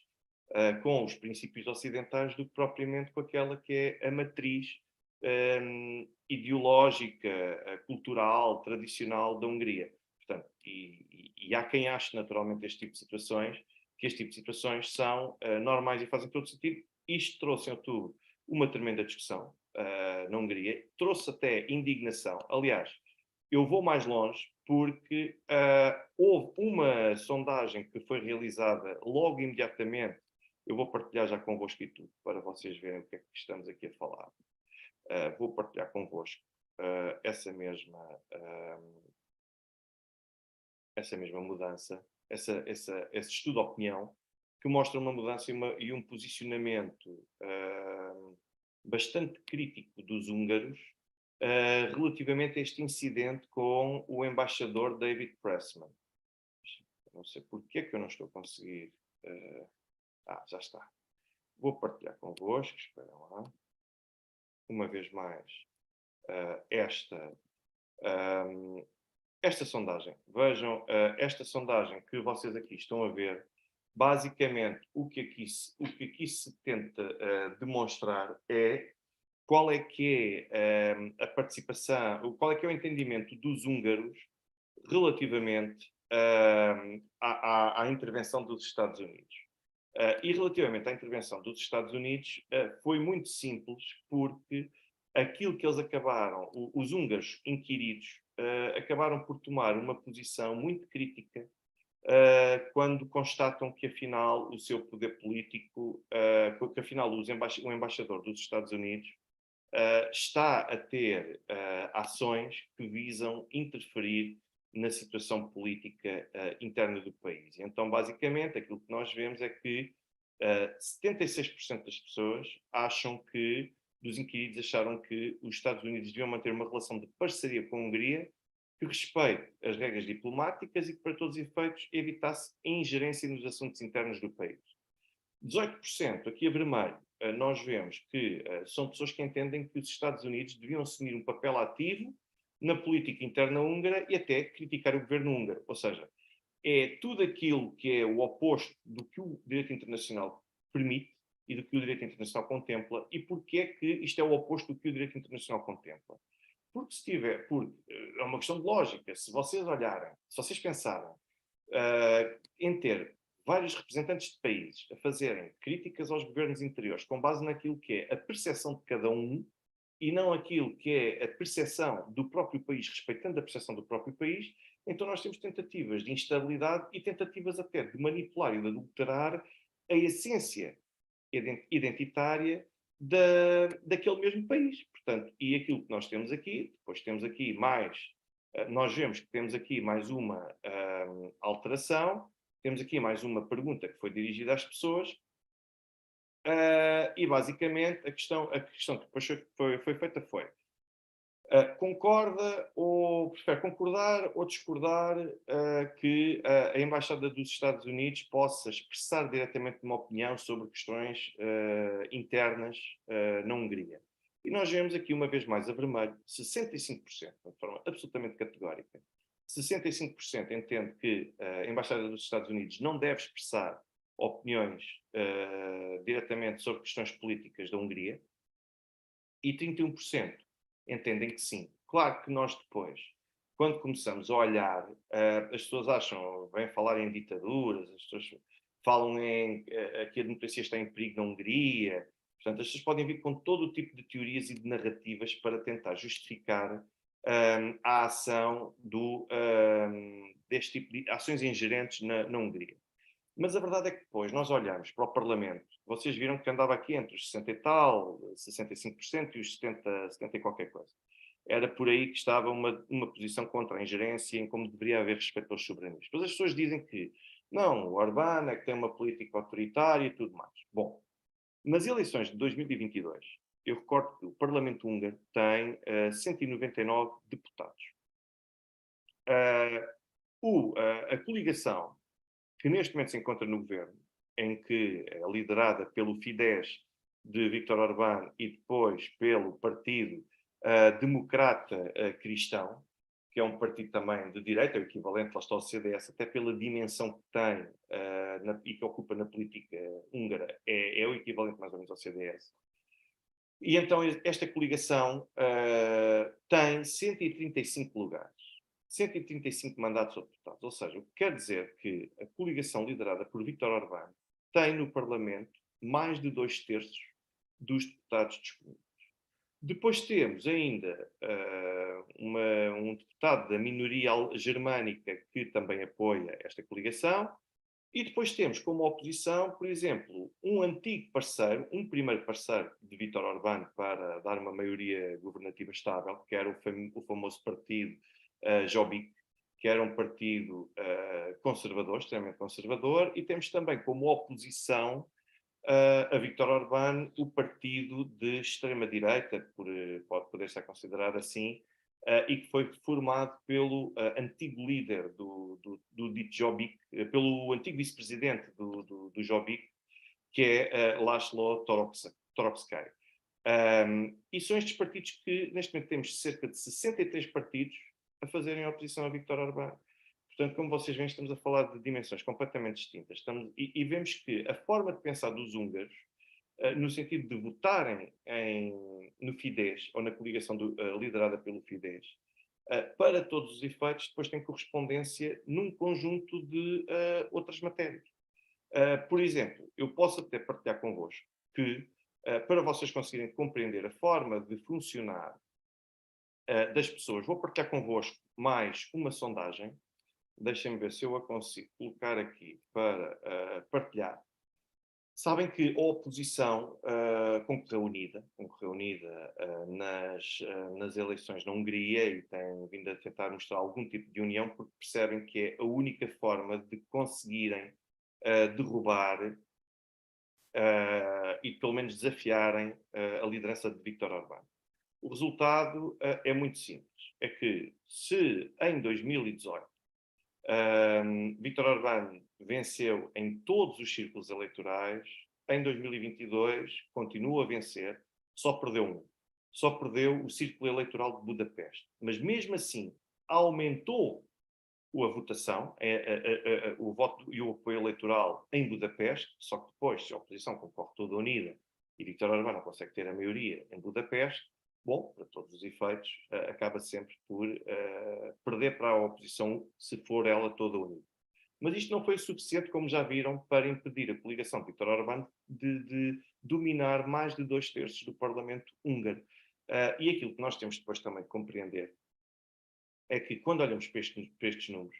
com os princípios ocidentais do que propriamente com aquela que é a matriz ideológica, cultural, tradicional da Hungria. Portanto, e há quem ache naturalmente este tipo de situações, que este tipo de situações são normais e fazem todo sentido. Isto trouxe em outubro uma tremenda discussão na Hungria, trouxe até indignação. Aliás, eu vou mais longe porque houve uma sondagem que foi realizada logo imediatamente. Eu vou partilhar já convosco e tudo, para vocês verem o que é que estamos aqui a falar. Vou partilhar convosco essa mesma mudança, esse estudo de opinião, que mostra uma mudança e um posicionamento bastante crítico dos húngaros relativamente a este incidente com o embaixador David Pressman. Não sei porque é que eu não estou a conseguir. Já está. Vou partilhar convosco, esperem lá. Uma vez mais, esta sondagem. Vejam, esta sondagem que vocês aqui estão a ver, basicamente o que aqui se tenta demonstrar é qual é que é a participação, qual é que é o entendimento dos húngaros relativamente à intervenção dos Estados Unidos. E relativamente à intervenção dos Estados Unidos, foi muito simples, porque aquilo que eles acabaram, os húngaros inquiridos, acabaram por tomar uma posição muito crítica quando constatam que, afinal, o seu poder político, que, afinal, o embaixador dos Estados Unidos está a ter ações que visam interferir na situação política interna do país. Então, basicamente, aquilo que nós vemos é que 76% das pessoas dos inquiridos acharam que os Estados Unidos deviam manter uma relação de parceria com a Hungria que respeite as regras diplomáticas e que, para todos os efeitos, evitasse ingerência nos assuntos internos do país. 18%, aqui a vermelho, nós vemos que são pessoas que entendem que os Estados Unidos deviam assumir um papel ativo na política interna húngara e até criticar o governo húngaro. Ou seja, é tudo aquilo que é o oposto do que o direito internacional permite e do que o direito internacional contempla. E porquê é que isto é o oposto do que o direito internacional contempla? Porque é uma questão de lógica. Se vocês pensarem em ter vários representantes de países a fazerem críticas aos governos interiores com base naquilo que é a percepção de cada um e não aquilo que é a percepção do próprio país, respeitando a percepção do próprio país, então nós temos tentativas de instabilidade e tentativas até de manipular e de adulterar a essência identitária daquele mesmo país. Portanto, e aquilo que nós temos aqui, depois temos aqui mais, nós vemos que temos aqui mais uma alteração, temos aqui mais uma pergunta que foi dirigida às pessoas, e basicamente a questão que depois foi feita foi: concorda ou prefere concordar ou discordar que a Embaixada dos Estados Unidos possa expressar diretamente uma opinião sobre questões internas na Hungria? E nós vemos aqui, uma vez mais, a vermelho, 65%, de forma absolutamente categórica. 65% entende que a Embaixada dos Estados Unidos não deve expressar opiniões diretamente sobre questões políticas da Hungria. E 31% entendem que sim. Claro que nós depois, quando começamos a olhar, as pessoas vêm falar em ditaduras, as pessoas falam que a democracia está em perigo na Hungria. Portanto, as pessoas podem vir com todo o tipo de teorias e de narrativas para tentar justificar a ação deste tipo de ações ingerentes na Hungria. Mas a verdade é que depois nós olhamos para o Parlamento, vocês viram que andava aqui entre os 60 e tal, 65% e os 70 e qualquer coisa. Era por aí que estava uma posição contra a ingerência em como deveria haver respeito aos soberanistas. Depois as pessoas dizem que não, o Orbán é que tem uma política autoritária e tudo mais. Bom, nas eleições de 2022, eu recordo que o Parlamento húngaro tem 199 deputados. A coligação que neste momento se encontra no governo, em que é liderada pelo Fidesz de Viktor Orbán e depois pelo Partido Democrata Cristão, que é um partido também de direita, é o equivalente, lá está, ao CDS, até pela dimensão que tem e que ocupa na política húngara, é o equivalente mais ou menos ao CDS. E então esta coligação tem 135 lugares, 135 mandatos ou deputados. Ou seja, o que quer dizer que a coligação liderada por Viktor Orbán tem no Parlamento mais de 2/3 dos deputados disponíveis. Depois temos ainda um deputado da minoria germânica que também apoia esta coligação. E depois temos como oposição, por exemplo, um antigo parceiro, um primeiro parceiro de Viktor Orbán para dar uma maioria governativa estável, que era o famoso partido Jobbik, que era um partido conservador, extremamente conservador, e temos também como oposição a Viktor Orbán o partido de extrema-direita, pode poder ser considerado assim, e que foi formado pelo antigo líder do dito Jobbik, pelo antigo vice-presidente do Jobbik, que é Laszlo Torockai. E são estes partidos que, neste momento, temos cerca de 63 partidos a fazerem oposição a Viktor Orbán. Portanto, como vocês veem, estamos a falar de dimensões completamente distintas. E vemos que a forma de pensar dos húngaros, no sentido de votarem no Fidesz, ou na coligação liderada pelo Fidesz, para todos os efeitos, depois tem correspondência num conjunto de outras matérias. Por exemplo, eu posso até partilhar convosco que, para vocês conseguirem compreender a forma de funcionar das pessoas, vou partilhar convosco mais uma sondagem. Deixem-me ver se eu a consigo colocar aqui para partilhar. Sabem que a oposição concorreu unida nas eleições na Hungria e tem vindo a tentar mostrar algum tipo de união, porque percebem que é a única forma de conseguirem derrubar e pelo menos desafiarem a liderança de Viktor Orbán. O resultado é muito simples. É que se em 2018 Viktor Orbán venceu em todos os círculos eleitorais, em 2022 continua a vencer, só perdeu um. Só perdeu o círculo eleitoral de Budapeste. Mas mesmo assim aumentou a votação, o voto e o apoio eleitoral em Budapeste, só que depois, se a oposição concorre toda unida e Viktor Orbán não consegue ter a maioria em Budapeste, bom, para todos os efeitos, acaba sempre por perder para a oposição se for ela toda unida. Mas isto não foi o suficiente, como já viram, para impedir a coligação de Viktor Orbán de dominar mais de 2/3 do Parlamento húngaro. E aquilo que nós temos depois também de compreender é que, quando olhamos para estes números,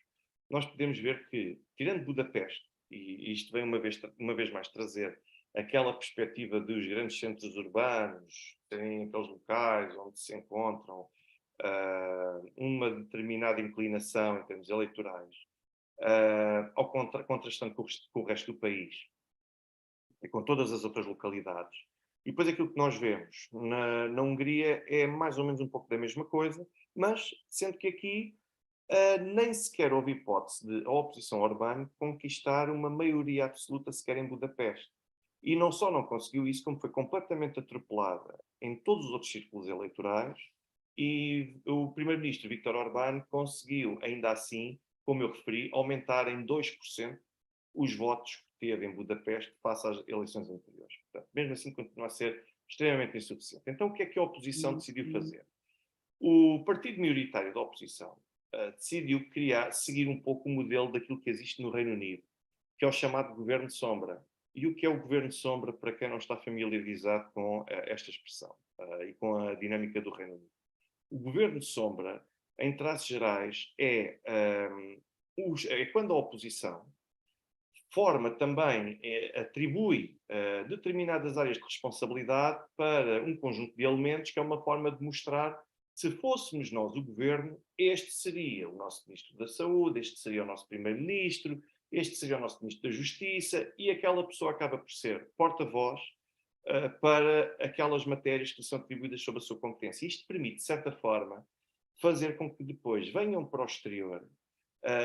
nós podemos ver que, tirando Budapeste, e isto vem uma vez mais trazer aquela perspectiva dos grandes centros urbanos, terem aqueles locais onde se encontram uma determinada inclinação em termos eleitorais, contrastando com o resto do país e com todas as outras localidades. E depois aquilo que nós vemos na Hungria é mais ou menos um pouco da mesma coisa, mas sendo que aqui nem sequer houve hipótese de a oposição Orbán conquistar uma maioria absoluta sequer em Budapeste. E não só não conseguiu isso, como foi completamente atropelada em todos os outros círculos eleitorais, e o primeiro-ministro Viktor Orbán conseguiu, ainda assim, como eu referi, aumentar em 2% os votos que teve em Budapeste face às eleições anteriores. Portanto, mesmo assim, continua a ser extremamente insuficiente. Então, o que é que a oposição decidiu fazer? O partido maioritário da oposição decidiu seguir um pouco o modelo daquilo que existe no Reino Unido, que é o chamado governo sombra. E o que é o governo sombra, para quem não está familiarizado com esta expressão e com a dinâmica do Reino Unido? O governo sombra, em traços gerais, é quando a oposição forma também, atribui determinadas áreas de responsabilidade para um conjunto de elementos, que é uma forma de mostrar, se fôssemos nós o governo, este seria o nosso ministro da Saúde, este seria o nosso primeiro-ministro, este seria o nosso ministro da Justiça, e aquela pessoa acaba por ser porta-voz para aquelas matérias que são atribuídas sob a sua competência. Isto permite, de certa forma, fazer com que depois venham para o exterior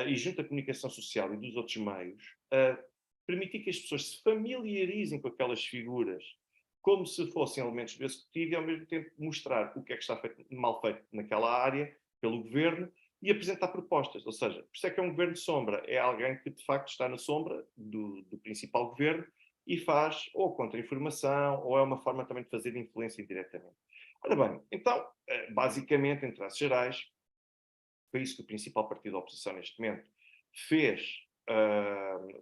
e junto à comunicação social e dos outros meios, permitir que as pessoas se familiarizem com aquelas figuras como se fossem elementos do executivo e ao mesmo tempo mostrar o que é que está feito, mal feito naquela área pelo governo e apresentar propostas. Ou seja, por isso é que é um governo de sombra. É alguém que de facto está na sombra do principal governo e faz ou contra-informação ou é uma forma também de fazer influência indiretamente. Ora bem, então, basicamente, em traços gerais, foi isso que o principal partido da oposição neste momento fez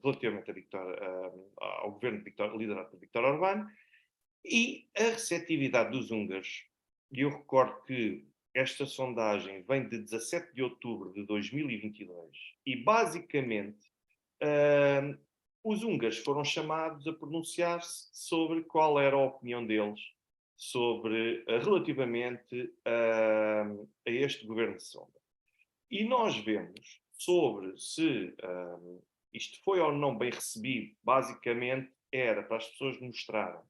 relativamente ao governo liderado por Viktor Orbán e a receptividade dos húngaros. E eu recordo que esta sondagem vem de 17 de outubro de 2022 e basicamente uh, os húngaros foram chamados a pronunciar-se sobre qual era a opinião deles sobre, relativamente a este governo de sombra. E nós vemos sobre se isto foi ou não bem recebido, basicamente era para as pessoas mostrarem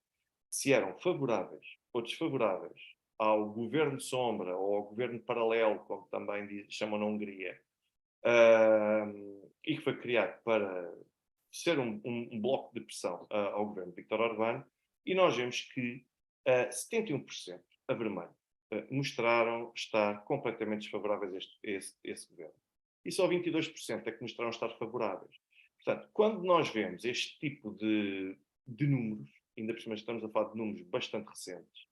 se eram favoráveis ou desfavoráveis ao governo sombra ou ao governo paralelo, como também chamam na Hungria, e que foi criado para ser um bloco de pressão ao governo de Viktor Orbán, e nós vemos que 71% a vermelho mostraram estar completamente desfavoráveis a esse governo. E só 22% é que mostraram estar favoráveis. Portanto, quando nós vemos este tipo de números, ainda por cima estamos a falar de números bastante recentes,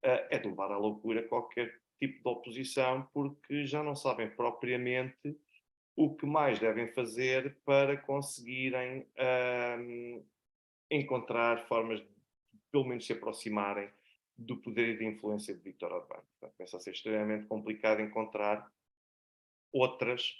é de levar à loucura qualquer tipo de oposição, porque já não sabem propriamente o que mais devem fazer para conseguirem encontrar formas de, pelo menos, se aproximarem do poder e da influência de Viktor Orbán. Portanto, começa a ser extremamente complicado encontrar outras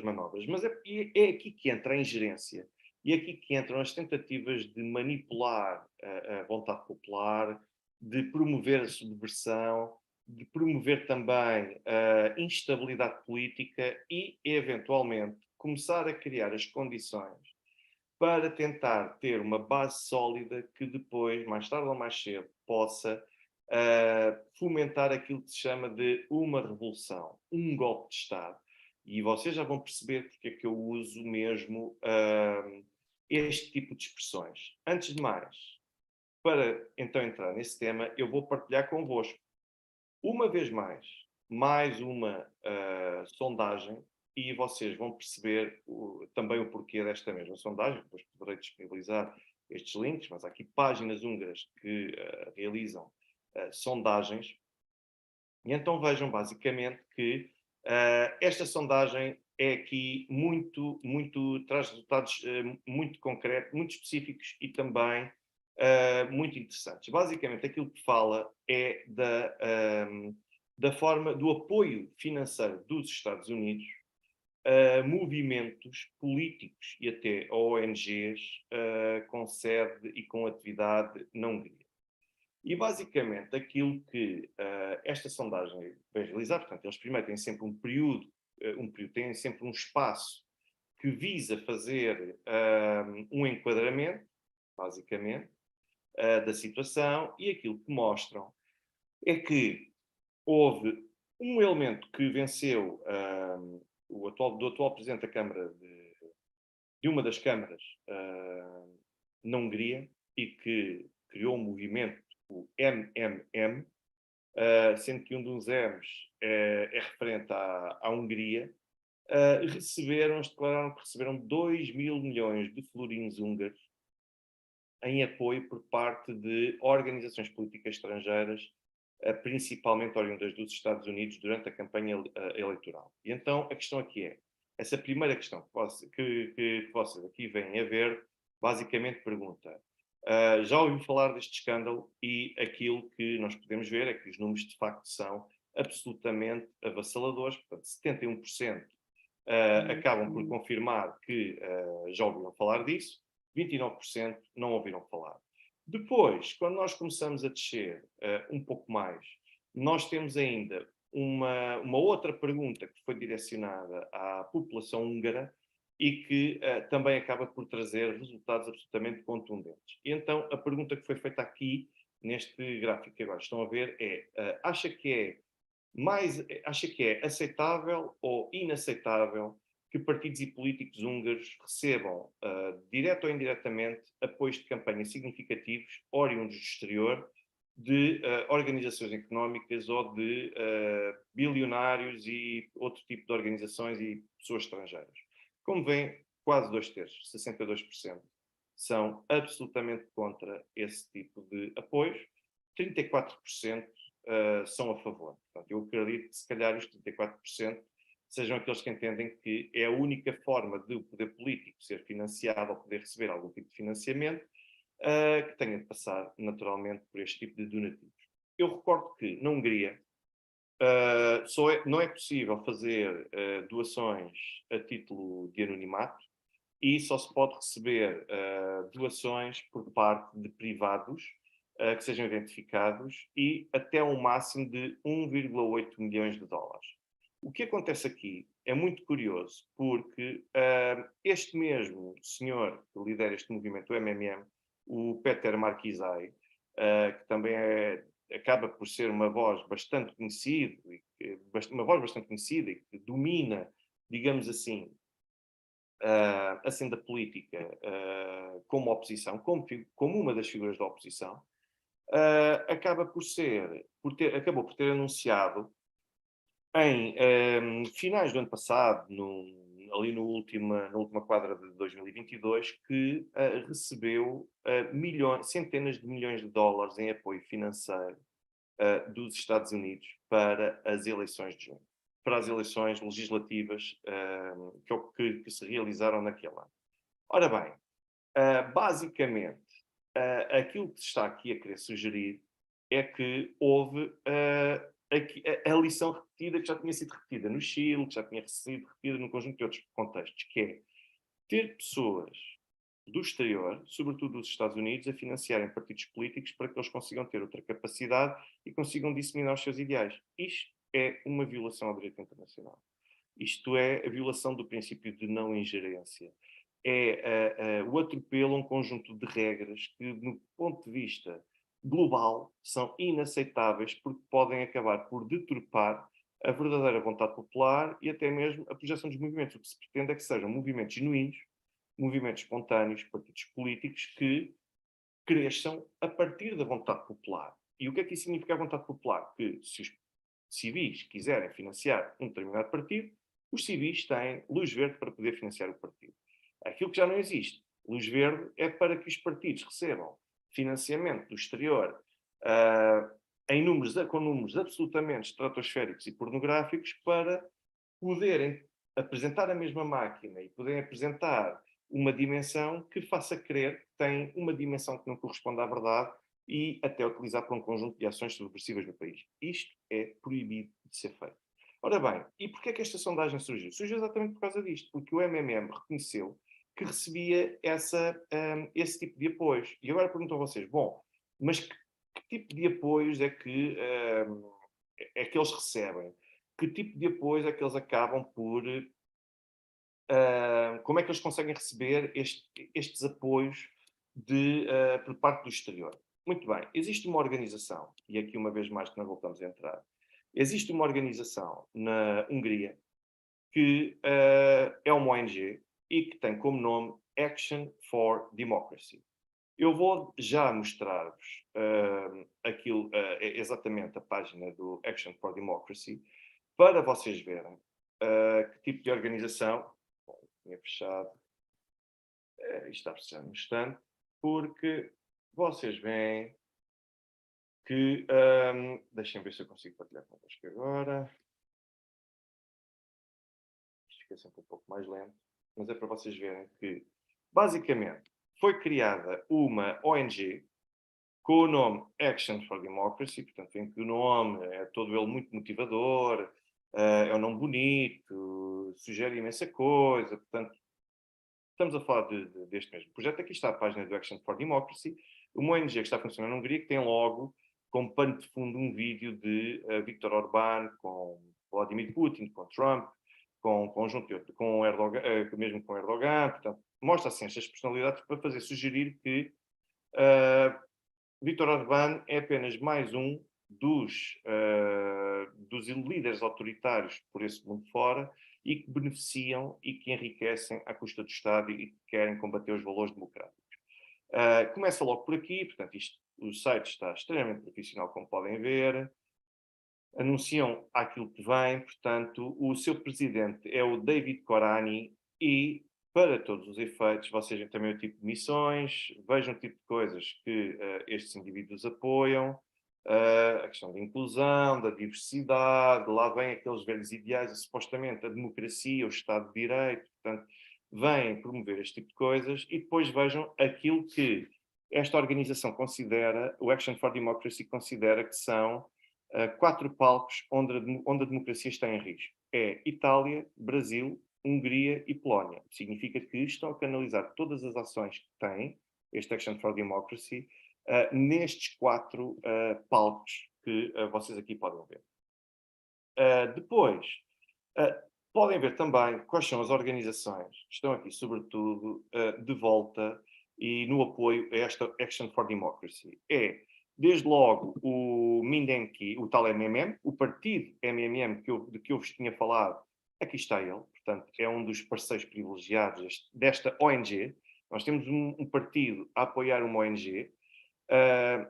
manobras. Mas é aqui que entra a ingerência e é aqui que entram as tentativas de manipular a vontade popular, de promover a subversão, de promover também a instabilidade política e, eventualmente, começar a criar as condições para tentar ter uma base sólida que depois, mais tarde ou mais cedo, possa fomentar aquilo que se chama de uma revolução, um golpe de Estado. E vocês já vão perceber porque é que eu uso mesmo este tipo de expressões. Antes de mais, para então entrar nesse tema, eu vou partilhar convosco, uma vez mais uma sondagem e vocês vão perceber também o porquê desta mesma sondagem. Depois poderei disponibilizar estes links, mas há aqui páginas húngaras que realizam sondagens. E então vejam basicamente que esta sondagem é aqui traz resultados muito concretos, muito específicos e também muito interessantes. Basicamente aquilo que fala é da forma do apoio financeiro dos Estados Unidos a movimentos políticos e até ONGs com sede e com atividade na Hungria. E basicamente aquilo que esta sondagem vai realizar, portanto, eles primeiro têm sempre têm sempre um espaço que visa fazer um enquadramento, basicamente, da situação, e aquilo que mostram é que houve um elemento que venceu do atual Presidente da Câmara, de uma das câmaras na Hungria, e que criou um movimento, o MMM, sendo que um dos M's é referente à Hungria, declararam que receberam 2 mil milhões de florinos húngaros em apoio por parte de organizações políticas estrangeiras, principalmente oriundas dos Estados Unidos, durante a campanha eleitoral. E então a questão aqui é, essa primeira questão que vocês aqui vêm a ver, basicamente pergunta, já ouviu falar deste escândalo? E aquilo que nós podemos ver é que os números de facto são absolutamente avassaladores, portanto 71% acabam por confirmar que já ouviram falar disso, 29% não ouviram falar. Depois, quando nós começamos a descer um pouco mais, nós temos ainda uma outra pergunta que foi direcionada à população húngara e que também acaba por trazer resultados absolutamente contundentes. E então, a pergunta que foi feita aqui, neste gráfico que agora estão a ver, é acha que é aceitável ou inaceitável que que partidos e políticos húngaros recebam, direto ou indiretamente, apoios de campanha significativos, oriundos do exterior, de organizações económicas ou de bilionários e outro tipo de organizações e pessoas estrangeiras. Como veem, quase 2/3, 62%, são absolutamente contra esse tipo de apoios, 34% são a favor. Portanto, eu acredito que, se calhar, os 34% sejam aqueles que entendem que é a única forma de o poder político ser financiado ou poder receber algum tipo de financiamento que tenha de passar naturalmente por este tipo de donativos. Eu recordo que na Hungria não é possível fazer doações a título de anonimato e só se pode receber doações por parte de privados que sejam identificados e até um máximo de 1,8 milhões de dólares. O que acontece aqui é muito curioso, porque este mesmo senhor que lidera este movimento, o MMM, o Peter Markizai, que também acaba por ser uma voz bastante conhecida, e que domina, digamos assim, a senda política como oposição, como uma das figuras da oposição, acabou por ter anunciado em finais do ano passado, ali na última quadra de 2022, que recebeu centenas de milhões de dólares em apoio financeiro dos Estados Unidos para as eleições de junho, para as eleições legislativas que se realizaram naquele ano. Ora bem, basicamente, aquilo que se está aqui a querer sugerir é que houve a lição repetida, que já tinha sido repetida no Chile, que já tinha sido repetida num conjunto de outros contextos, que é ter pessoas do exterior, sobretudo dos Estados Unidos, a financiarem partidos políticos para que eles consigam ter outra capacidade e consigam disseminar os seus ideais. Isto é uma violação ao direito internacional. Isto é a violação do princípio de não ingerência. É o atropelo a um conjunto de regras que, no ponto de vista global, são inaceitáveis porque podem acabar por deturpar a verdadeira vontade popular e até mesmo a projeção dos movimentos. O que se pretende é que sejam movimentos genuínos, movimentos espontâneos, partidos políticos que cresçam a partir da vontade popular. E o que é que isso significa a vontade popular? Que se os civis quiserem financiar um determinado partido, os civis têm luz verde para poder financiar o partido. Aquilo que já não existe, luz verde, é para que os partidos recebam financiamento do exterior com números absolutamente estratosféricos e pornográficos para poderem apresentar a mesma máquina e poderem apresentar uma dimensão que faça crer que tem uma dimensão que não corresponde à verdade e até utilizar para um conjunto de ações subversivas no país. Isto é proibido de ser feito. Ora bem, e porquê é que esta sondagem surgiu? Surgiu exatamente por causa disto, porque o MMM reconheceu que recebia esse tipo de apoios. E agora pergunto a vocês, bom, mas que tipo de apoios é que eles recebem? Que tipo de apoios é que eles acabam por... como é que eles conseguem receber estes apoios por parte do exterior? Muito bem, existe uma organização, e aqui uma vez mais que nós voltamos a entrar, existe uma organização na Hungria que é uma ONG e que tem como nome Action for Democracy. Eu vou já mostrar-vos exatamente a página do Action for Democracy para vocês verem que tipo de organização. Bom, tinha fechado. Isto está a fechar no instante, porque vocês veem que. Deixem ver se eu consigo partilhar convosco agora. Isto fica sempre um pouco mais lento, mas é para vocês verem que, basicamente, foi criada uma ONG com o nome Action for Democracy, portanto, em que o nome é todo ele muito motivador, é um nome bonito, sugere imensa coisa, portanto, estamos a falar deste mesmo projeto. Aqui está a página do Action for Democracy, uma ONG que está a funcionar na Hungria, que tem logo como pano de fundo um vídeo de Viktor Orbán, com Vladimir Putin, com Trump, com Erdogan, mesmo com Erdogan, portanto, mostra assim estas personalidades para fazer sugerir que Viktor Orbán é apenas mais um dos dos líderes autoritários por esse mundo fora e que beneficiam e que enriquecem à custa do Estado e que querem combater os valores democráticos. Começa logo por aqui, portanto, o site está extremamente profissional, como podem ver. Anunciam aquilo que vem, portanto, o seu presidente é o David Corani e, para todos os efeitos, vocês veem também o tipo de missões, vejam o tipo de coisas que estes indivíduos apoiam, a questão da inclusão, da diversidade, lá vêm aqueles velhos ideais, supostamente a democracia, o Estado de Direito, portanto, vêm promover este tipo de coisas e depois vejam aquilo que esta organização considera, o Action for Democracy considera que são 4 palcos onde a democracia está em risco. É Itália, Brasil, Hungria e Polónia. Significa que estão a canalizar todas as ações que têm, este Action for Democracy, nestes 4 palcos que vocês aqui podem ver. Depois, podem ver também quais são as organizações que estão aqui, sobretudo, de volta e no apoio a esta Action for Democracy. Desde logo, o Mindenki, o tal MMM, o partido MMM de que eu vos tinha falado, aqui está ele, portanto, é um dos parceiros privilegiados desta ONG. Nós temos um partido a apoiar uma ONG,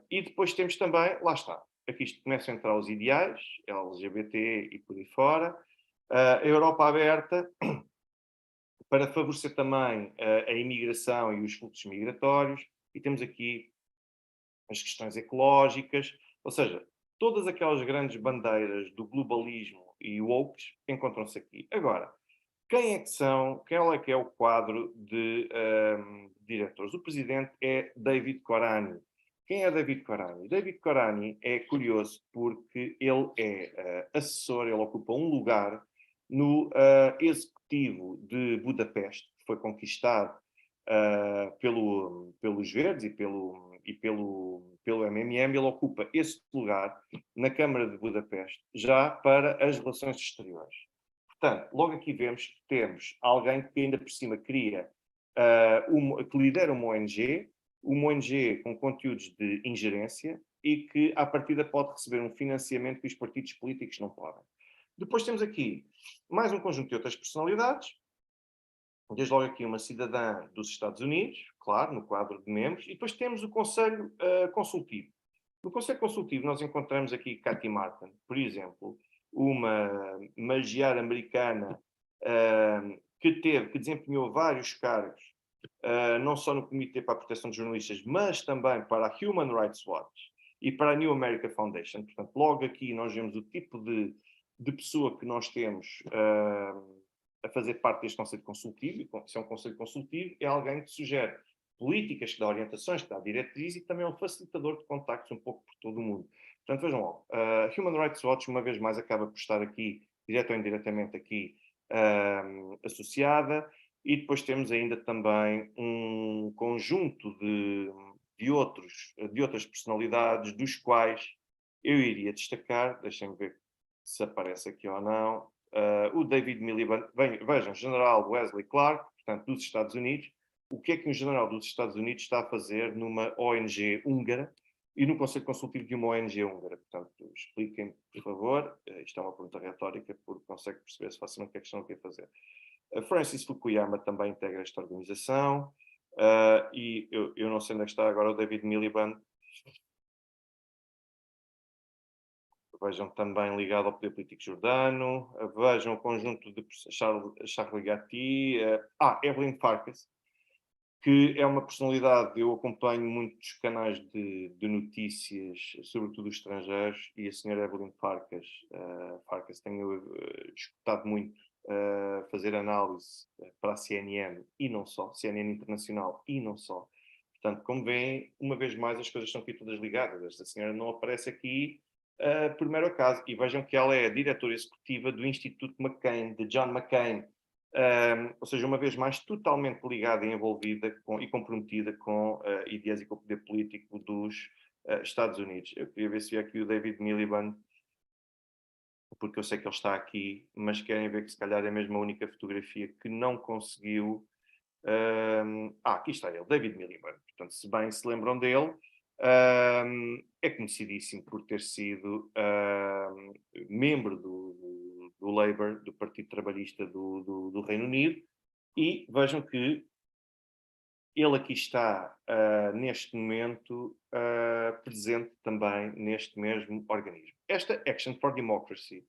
e depois temos também, lá está, aqui começam a entrar os ideais, LGBT e por aí fora, a Europa aberta, para favorecer também a imigração e os fluxos migratórios, e temos aqui as questões ecológicas, ou seja, todas aquelas grandes bandeiras do globalismo e woke encontram-se aqui. Agora, quem é que são, qual é que é o quadro de diretores? O presidente é David Corani. Quem é David Corani? David Corani é curioso porque ele é assessor, ele ocupa um lugar no executivo de Budapeste, que foi conquistado pelos Verdes e pelo MMM. Ele ocupa esse lugar na Câmara de Budapeste, já para as relações exteriores. Portanto, logo aqui vemos que temos alguém que ainda por cima cria, que lidera uma ONG com conteúdos de ingerência e que, à partida, pode receber um financiamento que os partidos políticos não podem. Depois temos aqui mais um conjunto de outras personalidades, desde logo aqui uma cidadã dos Estados Unidos, claro, no quadro de membros, e depois temos o Conselho Consultivo. No Conselho Consultivo nós encontramos aqui Cathy Martin, por exemplo, uma magiar americana que desempenhou vários cargos, não só no Comitê para a Proteção de Jornalistas, mas também para a Human Rights Watch e para a New America Foundation. Portanto, logo aqui nós vemos o tipo de pessoa que nós temos a fazer parte deste Conselho Consultivo. E se é um Conselho Consultivo, é alguém que sugere políticas, que dá orientações, que dá diretrizes e também é um facilitador de contactos um pouco por todo o mundo. Portanto, vejam logo, a Human Rights Watch, uma vez mais, acaba por estar aqui, direto ou indiretamente aqui, associada, e depois temos ainda também um conjunto de outras personalidades, dos quais eu iria destacar, deixem-me ver se aparece aqui ou não, o David Miliband, vejam, General Wesley Clark, portanto, dos Estados Unidos. O que é que um general dos Estados Unidos está a fazer numa ONG húngara e no Conselho Consultivo de uma ONG húngara? Portanto, expliquem, por favor. Isto é uma pergunta retórica, porque consegue perceber-se facilmente o que é que estão aqui a fazer. Francis Fukuyama também integra esta organização, e eu não sei onde é que está agora o David Miliband. Vejam também ligado ao poder político jordano, vejam o conjunto de Charles Gatti, Evelyn Farkas, que é uma personalidade, eu acompanho muitos canais de notícias, sobretudo estrangeiros, e a senhora Evelyn Farkas, tenho escutado muito fazer análise para a CNN e não só, CNN Internacional e não só. Portanto, como veem, uma vez mais as coisas estão aqui todas ligadas. Esta senhora não aparece aqui por mero acaso. E vejam que ela é a diretora executiva do Instituto McCain, de John McCain. Ou seja, uma vez mais, totalmente ligada e envolvida e comprometida com ideias e com o poder político dos Estados Unidos. Eu queria ver se via aqui o David Miliband, porque eu sei que ele está aqui, mas querem ver que se calhar é mesmo a única fotografia que não conseguiu. Aqui está ele, David Miliband. Portanto, se bem se lembram dele, é conhecidíssimo por ter sido membro do Labour, do Partido Trabalhista do Reino Unido, e vejam que ele aqui está, neste momento, presente também neste mesmo organismo. Esta Action for Democracy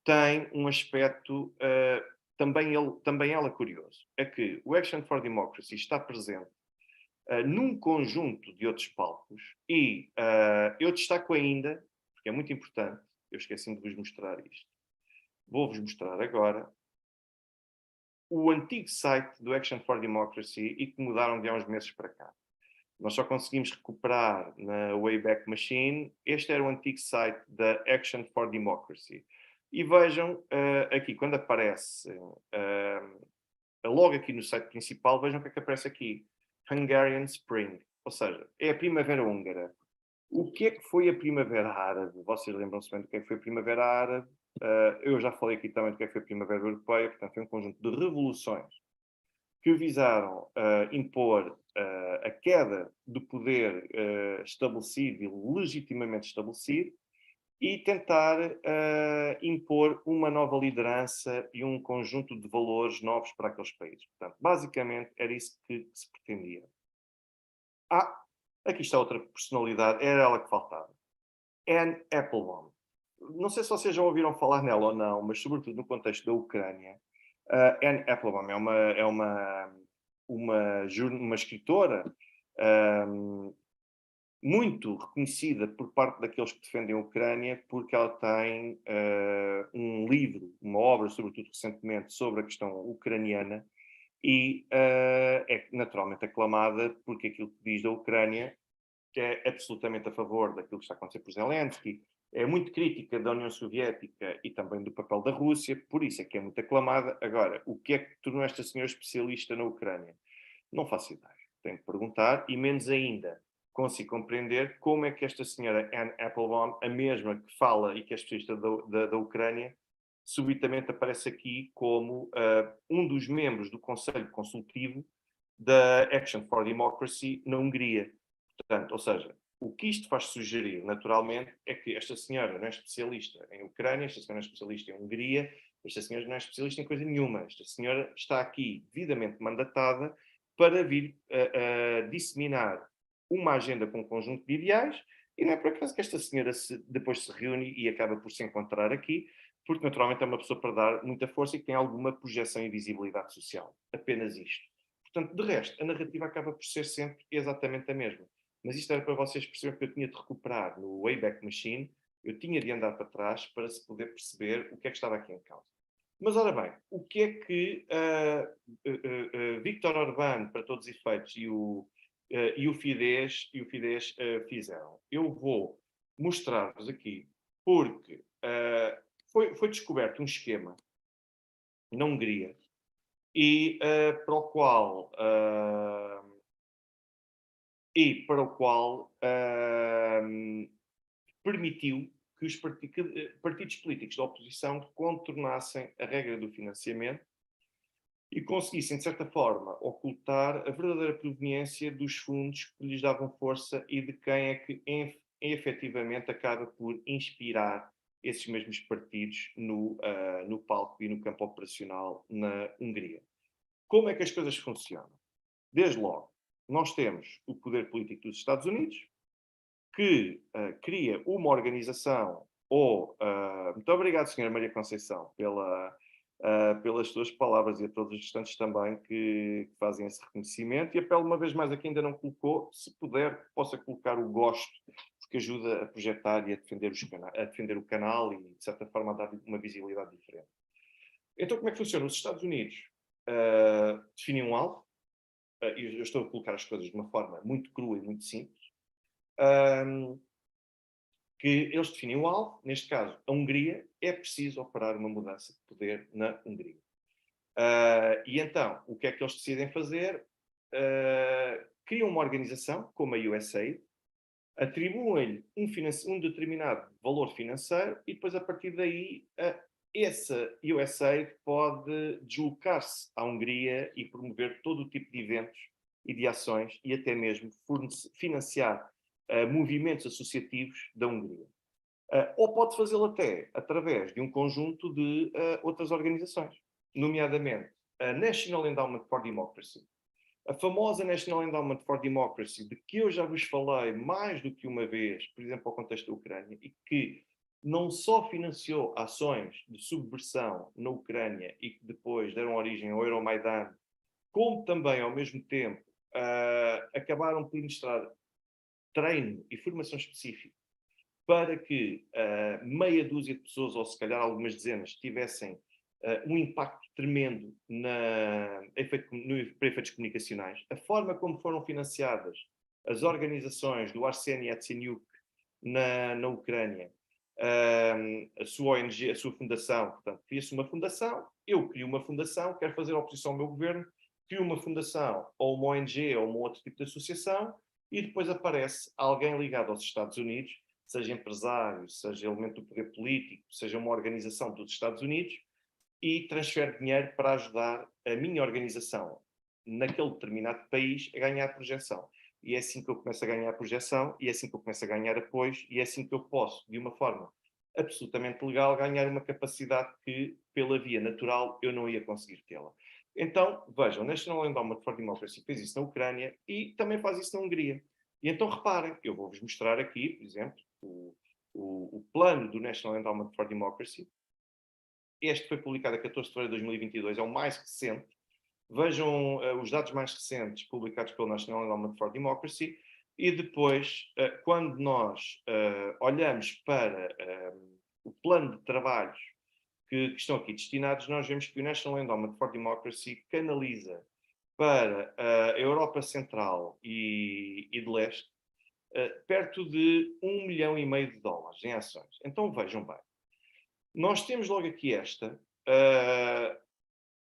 tem um aspecto também ela curioso. É que o Action for Democracy está presente num conjunto de outros palcos e eu destaco ainda, porque é muito importante, eu esqueci-me de vos mostrar isto, vou-vos mostrar agora o antigo site do Action for Democracy e que mudaram de há uns meses para cá. Nós só conseguimos recuperar na Wayback Machine. Este era o antigo site da Action for Democracy. E vejam aqui, quando aparece logo aqui no site principal, vejam o que é que aparece aqui. Hungarian Spring. Ou seja, é a Primavera Húngara. O que é que foi a Primavera Árabe? Vocês lembram-se bem do que é que foi a Primavera Árabe? Eu já falei aqui também do que é que foi a Primavera Europeia. Portanto, foi um conjunto de revoluções que visaram impor a queda do poder estabelecido e legitimamente estabelecido e tentar impor uma nova liderança e um conjunto de valores novos para aqueles países. Portanto, basicamente, era isso que se pretendia. Aqui está outra personalidade, era ela que faltava. Anne Applebaum. Não sei se vocês já ouviram falar nela ou não, mas sobretudo no contexto da Ucrânia, Anne Applebaum é uma escritora muito reconhecida por parte daqueles que defendem a Ucrânia, porque ela tem um livro, uma obra, sobretudo recentemente, sobre a questão ucraniana, e é naturalmente aclamada porque aquilo que diz da Ucrânia é absolutamente a favor daquilo que está a acontecer por Zelensky, é muito crítica da União Soviética e também do papel da Rússia, por isso é que é muito aclamada. Agora, o que é que tornou esta senhora especialista na Ucrânia? Não faço ideia. Tenho que perguntar, e menos ainda consigo compreender como é que esta senhora Anne Applebaum, a mesma que fala e que é especialista da Ucrânia, subitamente aparece aqui como um dos membros do Conselho Consultivo da Action for Democracy na Hungria. Portanto, ou seja, o que isto faz sugerir, naturalmente, é que esta senhora não é especialista em Ucrânia, esta senhora não é especialista em Hungria, esta senhora não é especialista em coisa nenhuma. Esta senhora está aqui devidamente mandatada para vir disseminar uma agenda com um conjunto de ideais, e não é por acaso que esta senhora depois se reúne e acaba por se encontrar aqui, porque naturalmente é uma pessoa para dar muita força e que tem alguma projeção e visibilidade social. Apenas isto. Portanto, de resto, a narrativa acaba por ser sempre exatamente a mesma. Mas isto era para vocês perceberem que eu tinha de recuperar no Wayback Machine, eu tinha de andar para trás para se poder perceber o que é que estava aqui em causa. Mas, ora bem, o que é que Viktor Orbán, para todos os efeitos, e o Fidesz fizeram? Eu vou mostrar-vos aqui, porque foi descoberto um esquema na Hungria, e para o qual permitiu que os partidos políticos da oposição contornassem a regra do financiamento e conseguissem, de certa forma, ocultar a verdadeira proveniência dos fundos que lhes davam força e de quem é que efetivamente acaba por inspirar esses mesmos partidos no palco e no campo operacional na Hungria. Como é que as coisas funcionam? Desde logo, nós temos o poder político dos Estados Unidos, que cria uma organização, muito obrigado, Sra. Maria Conceição, pelas suas palavras, e a todos os restantes também que fazem esse reconhecimento, e apelo uma vez mais a quem ainda não colocou, se puder, possa colocar o gosto, porque ajuda a projetar e a defender o canal e, de certa forma, a dar uma visibilidade diferente. Então, como é que funciona? Os Estados Unidos definem um alvo, e eu estou a colocar as coisas de uma forma muito crua e muito simples, que eles definem o alvo, neste caso a Hungria, é preciso operar uma mudança de poder na Hungria. E então, o que é que eles decidem fazer? Criam uma organização, como a USAID, atribuem-lhe um determinado valor financeiro e depois, a partir daí, essa USAID pode deslocar-se à Hungria e promover todo o tipo de eventos e de ações e até mesmo financiar movimentos associativos da Hungria. Ou pode fazê-lo até através de um conjunto de outras organizações, nomeadamente a National Endowment for Democracy. A famosa National Endowment for Democracy, de que eu já vos falei mais do que uma vez, por exemplo, ao contexto da Ucrânia, e que não só financiou ações de subversão na Ucrânia e que depois deram origem ao Euromaidan, como também, ao mesmo tempo, acabaram por ministrar treino e formação específica para que meia dúzia de pessoas, ou se calhar algumas dezenas, tivessem um impacto tremendo para efeitos comunicacionais. A forma como foram financiadas as organizações do Arseny Yatsenyuk na Ucrânia, a sua ONG, a sua fundação, portanto, cria-se uma fundação, eu crio uma fundação, quero fazer oposição ao meu governo, crio uma fundação, ou uma ONG, ou um outro tipo de associação, e depois aparece alguém ligado aos Estados Unidos, seja empresário, seja elemento do poder político, seja uma organização dos Estados Unidos, e transfere dinheiro para ajudar a minha organização, naquele determinado país, a ganhar projeção. E é assim que eu começo a ganhar projeção, e é assim que eu começo a ganhar apoios, e é assim que eu posso, de uma forma absolutamente legal, ganhar uma capacidade que, pela via natural, eu não ia conseguir tê-la. Então, vejam, o National Endowment for Democracy fez isso na Ucrânia e também faz isso na Hungria. E então, reparem, eu vou-vos mostrar aqui, por exemplo, o plano do National Endowment for Democracy. Este foi publicado a 14 de fevereiro de 2022, é o mais recente. Vejam os dados mais recentes publicados pelo National Endowment for Democracy e depois, quando nós olhamos para o plano de trabalhos que estão aqui destinados, nós vemos que o National Endowment for Democracy canaliza para a Europa Central e de Leste perto de $1,5 milhão em ações. Então vejam bem, nós temos logo aqui esta,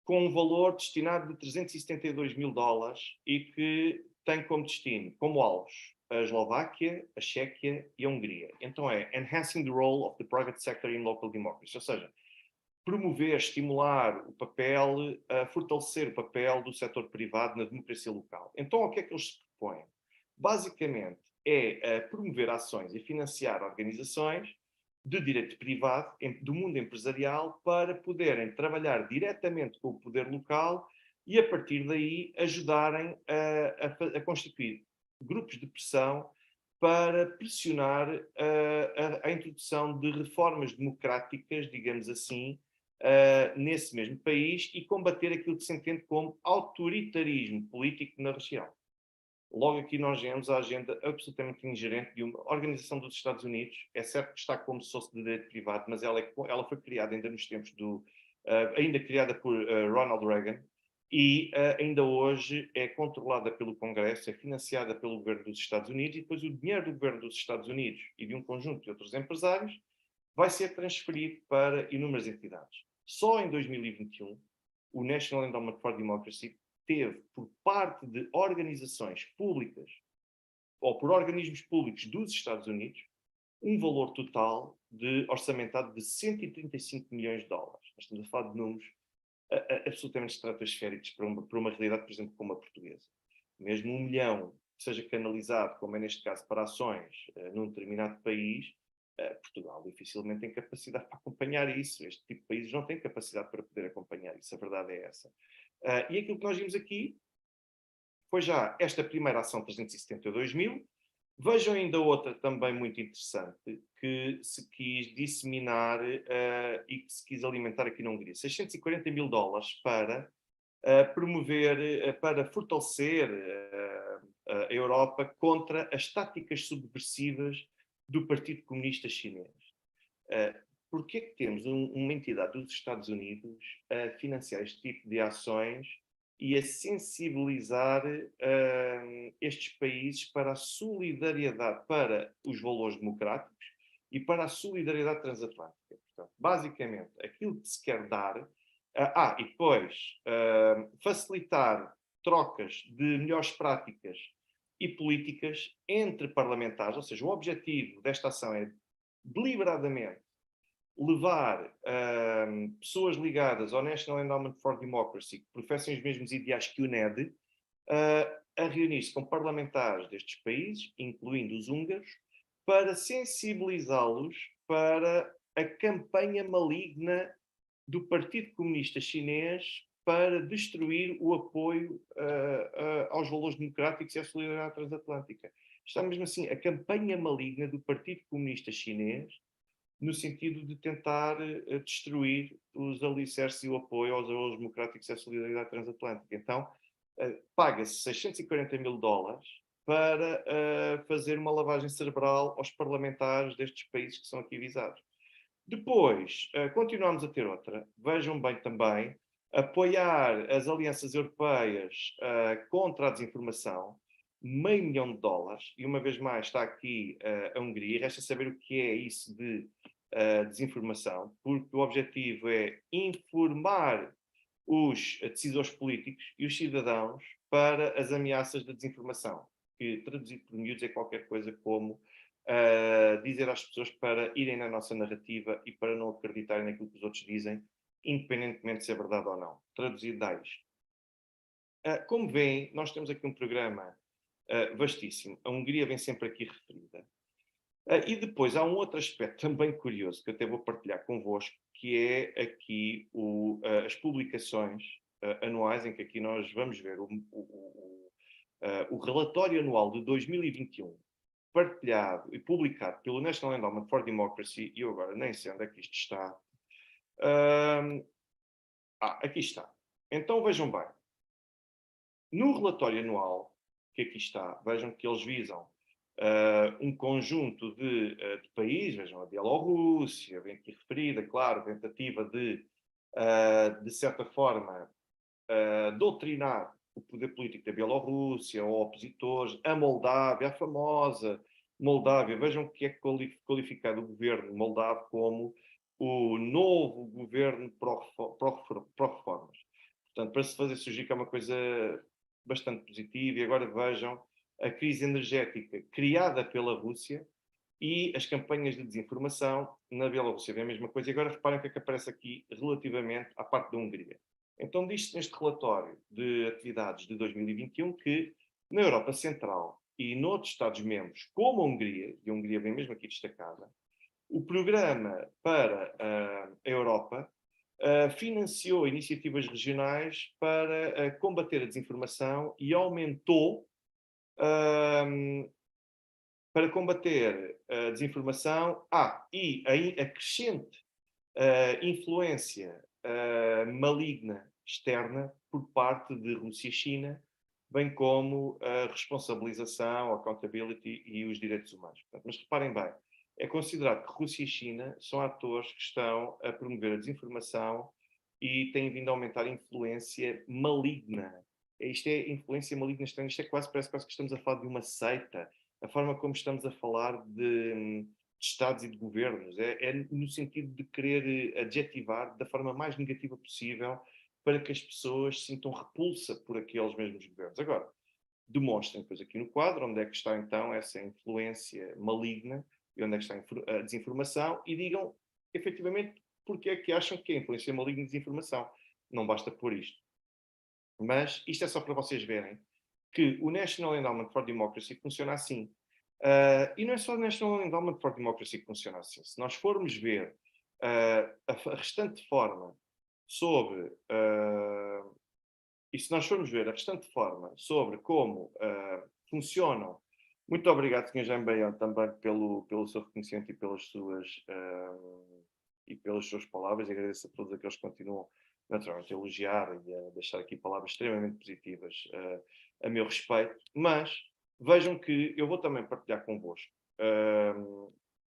com um valor destinado de $372 mil e que tem como destino, como alvos, a Eslováquia, a Chequia e a Hungria. Então é Enhancing the Role of the Private Sector in Local Democracy, ou seja, promover, estimular o papel, fortalecer o papel do setor privado na democracia local. Então o que é que eles se propõem? Basicamente é promover ações e financiar organizações de direito privado, do mundo empresarial, para poderem trabalhar diretamente com o poder local e, a partir daí, ajudarem a constituir grupos de pressão para pressionar a introdução de reformas democráticas, digamos assim, nesse mesmo país e combater aquilo que se entende como autoritarismo político na região. Logo aqui nós vemos a agenda absolutamente ingerente de uma organização dos Estados Unidos. É certo que está como se fosse de direito privado, mas ela foi criada ainda nos tempos ainda criada por Ronald Reagan, e ainda hoje é controlada pelo Congresso, é financiada pelo governo dos Estados Unidos, e depois o dinheiro do governo dos Estados Unidos e de um conjunto de outros empresários vai ser transferido para inúmeras entidades. Só em 2021, o National Endowment for Democracy teve, por parte de organizações públicas ou por organismos públicos dos Estados Unidos, um valor total orçamentado de $135 milhões. Nós estamos a falar de números absolutamente estratosféricos para uma realidade, por exemplo, como a portuguesa. Mesmo 1 milhão que seja canalizado, como é neste caso, para ações num determinado país, Portugal dificilmente tem capacidade para acompanhar isso. Este tipo de países não tem capacidade para poder acompanhar isso. A verdade é essa. E aquilo que nós vimos aqui foi já esta primeira ação, 372 mil. Vejam ainda outra também muito interessante, que se quis disseminar e que se quis alimentar aqui na Hungria. $640 mil para promover, para fortalecer a Europa contra as táticas subversivas do Partido Comunista Chinês. Porquê é que temos uma entidade dos Estados Unidos a financiar este tipo de ações e a sensibilizar estes países para a solidariedade, para os valores democráticos e para a solidariedade transatlântica? Portanto, basicamente, aquilo que se quer dar... e depois, facilitar trocas de melhores práticas e políticas entre parlamentares, ou seja, o objetivo desta ação é deliberadamente levar pessoas ligadas ao National Endowment for Democracy, que professem os mesmos ideais que o NED, a reunir-se com parlamentares destes países, incluindo os húngaros, para sensibilizá-los para a campanha maligna do Partido Comunista Chinês para destruir o apoio aos valores democráticos e à solidariedade transatlântica. Está mesmo assim, a campanha maligna do Partido Comunista Chinês no sentido de tentar destruir os alicerces e o apoio aos valores democráticos e à solidariedade transatlântica. Então, paga-se 640 mil dólares para fazer uma lavagem cerebral aos parlamentares destes países que são aqui visados. Depois, continuamos a ter outra. Vejam bem também, apoiar as alianças europeias contra a desinformação, $500 000, e uma vez mais está aqui a Hungria. Resta saber o que é isso de desinformação, porque o objetivo é informar os decisores políticos e os cidadãos para as ameaças da desinformação, que traduzido por miúdos é qualquer coisa como dizer às pessoas para irem na nossa narrativa e para não acreditarem naquilo que os outros dizem, independentemente se é verdade ou não. Traduzido dá isto. Como veem, nós temos aqui um programa vastíssimo. A Hungria vem sempre aqui referida. E depois há um outro aspecto também curioso que eu até vou partilhar convosco, que é aqui as publicações anuais, em que aqui nós vamos ver o relatório anual de 2021, partilhado e publicado pelo National Endowment for Democracy, e eu agora nem sei onde é que isto está. Aqui está. Então vejam bem. No relatório anual, que aqui está, vejam que eles visam um conjunto de países, vejam a Bielorrússia, vem aqui referida, claro, tentativa de certa forma, doutrinar o poder político da Bielorrússia, ou opositores, a Moldávia, a famosa Moldávia. Vejam que é qualificado o governo moldavo como o novo governo pró-reformas. Portanto, para se fazer surgir que é uma coisa bastante positiva. E agora vejam a crise energética criada pela Rússia e as campanhas de desinformação na Bielorrússia. É a mesma coisa. E agora reparem o que é que aparece aqui relativamente à parte da Hungria. Então diz-se neste relatório de atividades de 2021 que na Europa Central e noutros Estados-membros, como a Hungria, e a Hungria vem mesmo aqui destacada, o programa para a Europa financiou iniciativas regionais para combater a desinformação e aumentou para combater a desinformação e a crescente influência maligna externa por parte de Rússia e China, bem como a responsabilização, a accountability e os direitos humanos. Portanto, mas reparem bem, é considerado que Rússia e China são atores que estão a promover a desinformação e têm vindo a aumentar a influência maligna. Isto é influência maligna externa, isto parece quase que estamos a falar de uma seita. A forma como estamos a falar de Estados e de governos, é no sentido de querer adjetivar da forma mais negativa possível para que as pessoas sintam repulsa por aqueles mesmos governos. Agora, demonstrem depois aqui no quadro onde é que está então essa influência maligna e onde é que está a desinformação e digam efetivamente porque é que acham que é influência maligna e desinformação. Não basta pôr isto. Mas isto é só para vocês verem que o National Endowment for Democracy funciona assim. E não é só o National Endowment for Democracy que funciona assim. Se nós formos ver a restante forma sobre e se nós formos ver a restante forma sobre como funcionam, muito obrigado, Sr. Jaime Baião, também pelo seu reconhecimento e pelas suas palavras, e agradeço a todos aqueles que continuam naturalmente a elogiar e a deixar aqui palavras extremamente positivas a meu respeito, mas vejam que eu vou também partilhar convosco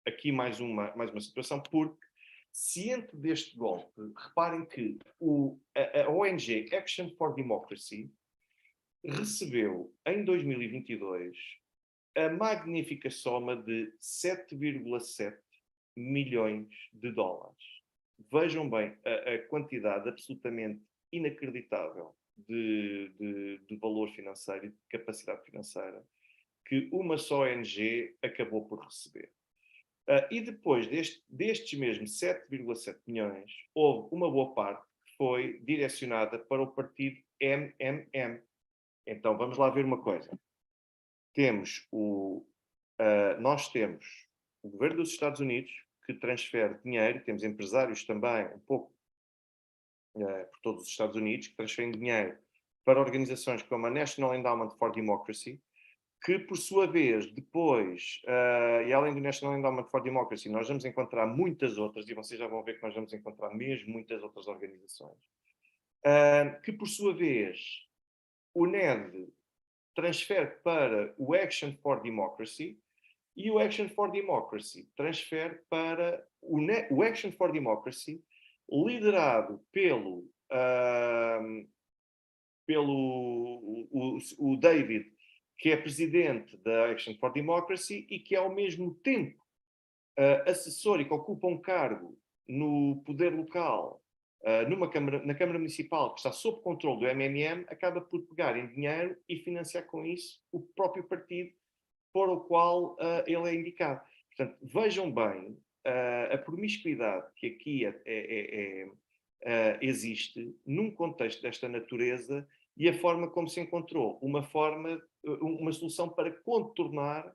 aqui mais uma situação, porque ciente deste golpe, reparem que a ONG Action for Democracy recebeu em 2022 a magnífica soma de 7,7 milhões de dólares. Vejam bem a quantidade absolutamente inacreditável de valor financeiro e de capacidade financeira que uma só ONG acabou por receber. E depois destes mesmos 7,7 milhões, houve uma boa parte que foi direcionada para o partido MMM. Então, vamos lá ver uma coisa. Nós temos o governo dos Estados Unidos, que transfere dinheiro, temos empresários também, um pouco por todos os Estados Unidos, que transferem dinheiro para organizações como a National Endowment for Democracy, que, por sua vez, depois, e além do National Endowment for Democracy, nós vamos encontrar muitas outras, e vocês já vão ver que nós vamos encontrar mesmo muitas outras organizações, que, por sua vez, o NED transfere para o Action for Democracy, e o Action for Democracy transfere para o Action for Democracy, liderado pelo David, que é presidente da Action for Democracy e que é ao mesmo tempo assessor e que ocupa um cargo no poder local, na Câmara Municipal, que está sob controle do MMM, acaba por pegar em dinheiro e financiar com isso o próprio partido para o qual ele é indicado. Portanto, vejam bem a promiscuidade que aqui existe num contexto desta natureza e a forma como se encontrou uma solução para contornar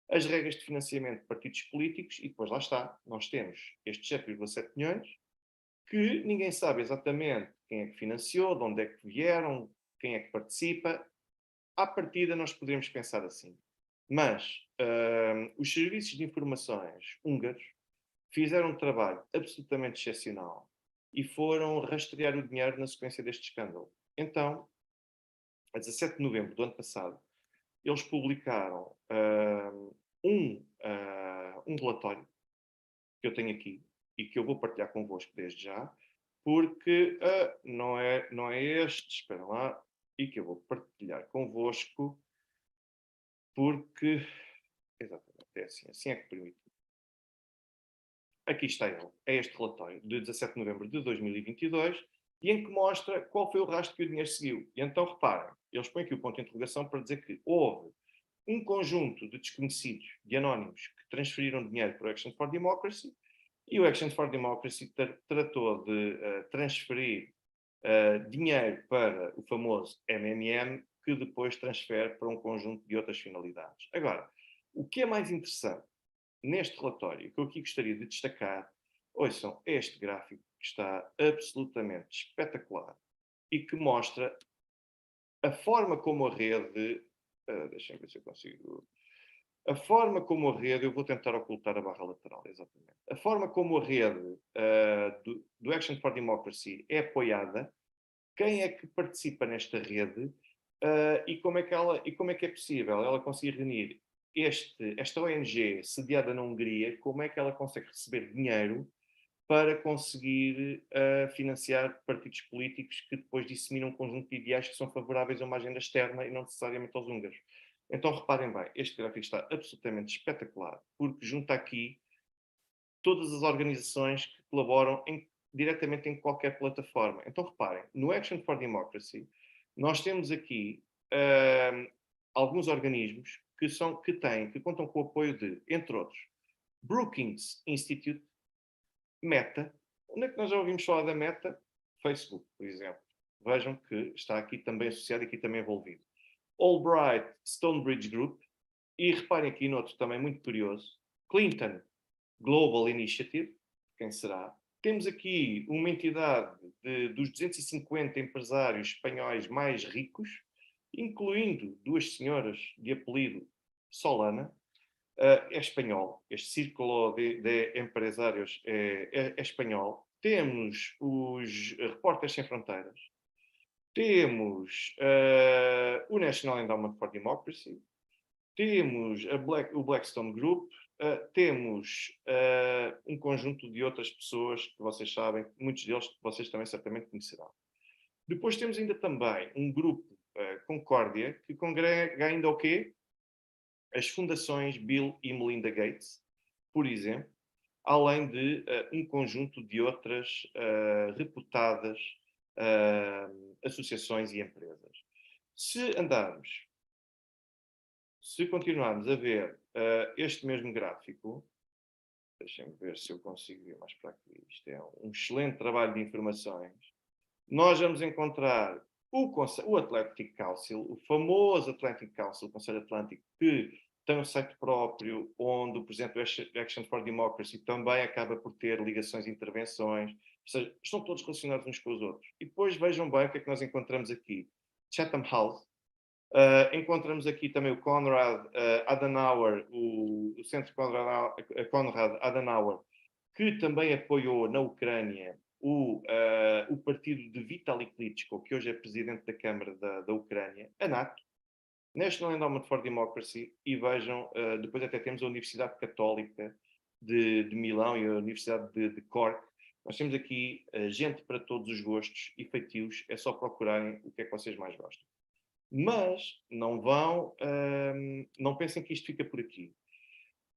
as regras de financiamento de partidos políticos e depois lá está, nós temos estes 7,7 milhões que ninguém sabe exatamente quem é que financiou, de onde é que vieram, quem é que participa. À partida nós podemos pensar assim. Mas os serviços de informações húngaros fizeram um trabalho absolutamente excepcional e foram rastrear o dinheiro na sequência deste escândalo. Então, a 17 de novembro do ano passado, eles publicaram um relatório que eu tenho aqui e que eu vou partilhar convosco desde já, porque não é este, esperem lá, e que eu vou partilhar convosco, porque, exatamente, é assim é que permite. Aqui está ele, é este relatório de 17 de novembro de 2022, e em que mostra qual foi o rastro que o dinheiro seguiu. E então, reparem, eles põem aqui o ponto de interrogação para dizer que houve um conjunto de desconhecidos, de anónimos, que transferiram dinheiro para o Action for Democracy, e o Action for Democracy tratou de transferir dinheiro para o famoso MMM, que depois transfere para um conjunto de outras finalidades. Agora, o que é mais interessante neste relatório, que eu aqui gostaria de destacar, ouçam este gráfico que está absolutamente espetacular e que mostra a forma como a rede. Deixem ver se eu consigo. A forma como a rede, eu vou tentar ocultar a barra lateral, exatamente. A forma como a rede do Action for Democracy é apoiada, quem é que participa nesta rede e como é que é possível ela conseguir reunir esta ONG sediada na Hungria, como é que ela consegue receber dinheiro para conseguir financiar partidos políticos que depois disseminam um conjunto de ideais que são favoráveis a uma agenda externa e não necessariamente aos húngaros. Então, reparem bem, este gráfico está absolutamente espetacular, porque junta aqui todas as organizações que colaboram diretamente em qualquer plataforma. Então, reparem, no Action for Democracy, nós temos aqui alguns organismos que contam com o apoio de, entre outros, Brookings Institute, Meta. Onde é que nós já ouvimos falar da Meta? Facebook, por exemplo. Vejam que está aqui também associado e aqui também envolvido. Albright Stonebridge Group, e reparem aqui noutro também muito curioso, Clinton Global Initiative, quem será? Temos aqui uma entidade dos 250 empresários espanhóis mais ricos, incluindo duas senhoras de apelido Solana, é espanhol, este círculo de empresários é espanhol. Temos os Repórteres Sem Fronteiras, temos o National Endowment for Democracy, temos o Blackstone Group, temos um conjunto de outras pessoas que vocês sabem, muitos deles que vocês também certamente conhecerão. Depois temos ainda também um grupo, Concórdia, que congrega ainda o quê? As fundações Bill e Melinda Gates, por exemplo, além de um conjunto de outras reputadas associações e empresas. Se continuarmos a ver este mesmo gráfico, deixem-me ver se eu consigo ir mais para aqui, isto é um excelente trabalho de informações, nós vamos encontrar o Atlantic Council, o famoso Atlantic Council, o Conselho Atlântico, que tem um site próprio, onde o Presidente do Action for Democracy também acaba por ter ligações e intervenções, ou seja, estão todos relacionados uns com os outros. E depois vejam bem o que é que nós encontramos aqui. Chatham House, encontramos aqui também o Konrad Adenauer, o Centro Konrad Adenauer, que também apoiou na Ucrânia o partido de Vitaly Klitschko, que hoje é presidente da Câmara da Ucrânia, a NATO, National Endowment for Democracy, e vejam, depois até temos a Universidade Católica de Milão e a Universidade de Cork. Nós temos aqui gente para todos os gostos e feitios, é só procurarem o que é que vocês mais gostam. Mas não pensem que isto fica por aqui.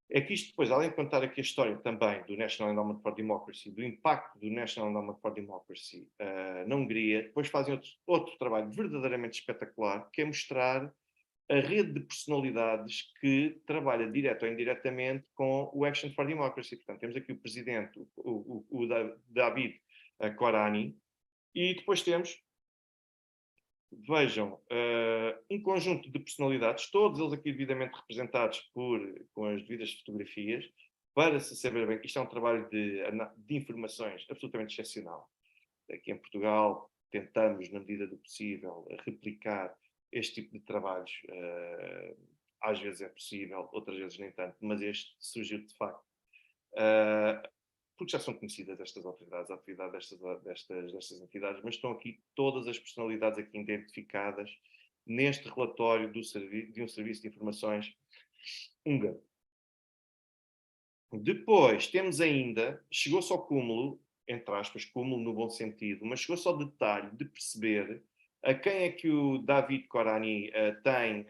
É que isto depois, além de contar aqui a história também do National Endowment for Democracy, do impacto do National Endowment for Democracy na Hungria, depois fazem outro trabalho verdadeiramente espetacular, que é mostrar a rede de personalidades que trabalha direto ou indiretamente com o Action for Democracy. Portanto, temos aqui o presidente, o David Korani, e depois temos, vejam, um conjunto de personalidades, todos eles aqui devidamente representados com as devidas fotografias, para se saber bem que isto é um trabalho de informações absolutamente excepcional. Aqui em Portugal tentamos, na medida do possível, replicar este tipo de trabalhos. Às vezes é possível, outras vezes nem tanto, mas este surgiu de facto. Porque já são conhecidas estas autoridades, a atividade destas entidades, mas estão aqui todas as personalidades aqui identificadas neste relatório de um serviço de informações húngaro. Depois temos ainda, chegou-se ao cúmulo, entre aspas, cúmulo no bom sentido, mas chegou-se ao detalhe de perceber a quem é que o David Korani tem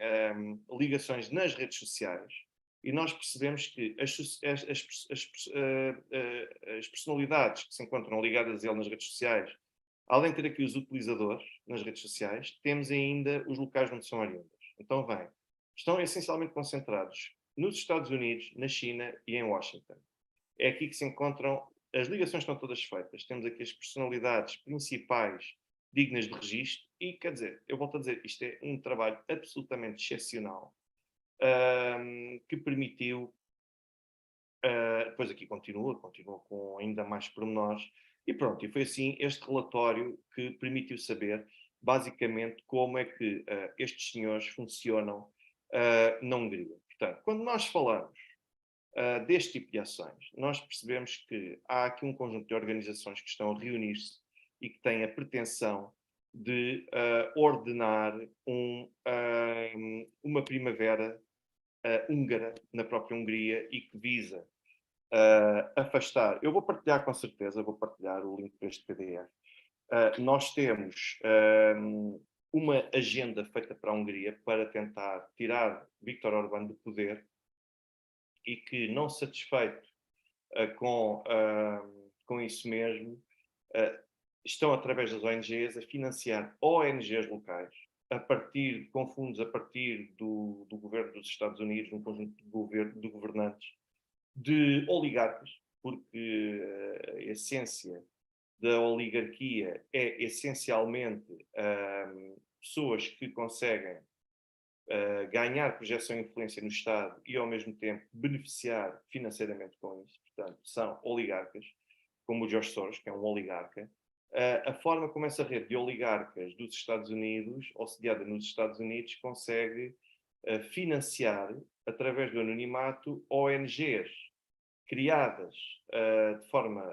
ligações nas redes sociais, e nós percebemos que as personalidades que se encontram ligadas a ele nas redes sociais, além de ter aqui os utilizadores nas redes sociais, temos ainda os locais onde são oriundas. Então, estão essencialmente concentrados nos Estados Unidos, na China e em Washington. É aqui que se encontram, as ligações estão todas feitas. Temos aqui as personalidades principais dignas de registro e, quer dizer, eu volto a dizer, isto é um trabalho absolutamente excepcional que permitiu, depois aqui continua com ainda mais pormenores, e pronto, e foi assim este relatório que permitiu saber basicamente como é que estes senhores funcionam na Hungria. Portanto, quando nós falamos deste tipo de ações, nós percebemos que há aqui um conjunto de organizações que estão a reunir-se e que têm a pretensão de ordenar uma primavera húngara na própria Hungria e que visa afastar. Eu vou partilhar com certeza, vou partilhar o link para este PDF. Nós temos uma agenda feita para a Hungria para tentar tirar Viktor Orbán do poder e que, não satisfeito com isso mesmo, estão, através das ONGs, a financiar ONGs locais, com fundos a partir do governo dos Estados Unidos, um conjunto de governantes, de oligarcas, porque a essência da oligarquia é essencialmente pessoas que conseguem ganhar projeção e influência no Estado e, ao mesmo tempo, beneficiar financeiramente com isso. Portanto, são oligarcas, como o George Soros, que é um oligarca. A forma como essa rede de oligarcas dos Estados Unidos, ou sediada nos Estados Unidos, consegue financiar, através do anonimato, ONGs criadas de forma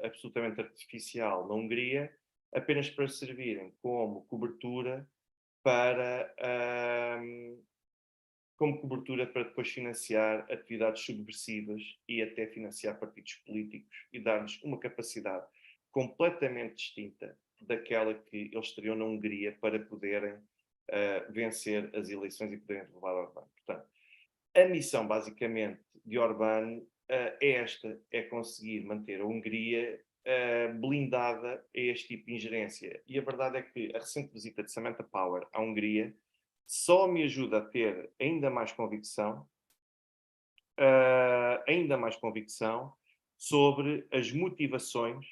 absolutamente artificial na Hungria, apenas para servirem como cobertura para depois financiar atividades subversivas e até financiar partidos políticos e dar-lhes uma capacidade completamente distinta daquela que eles teriam na Hungria para poderem vencer as eleições e poderem derrubar Orbán. Portanto, a missão, basicamente, de Orbán é esta, é conseguir manter a Hungria blindada a este tipo de ingerência. E a verdade é que a recente visita de Samantha Power à Hungria só me ajuda a ter ainda mais convicção sobre as motivações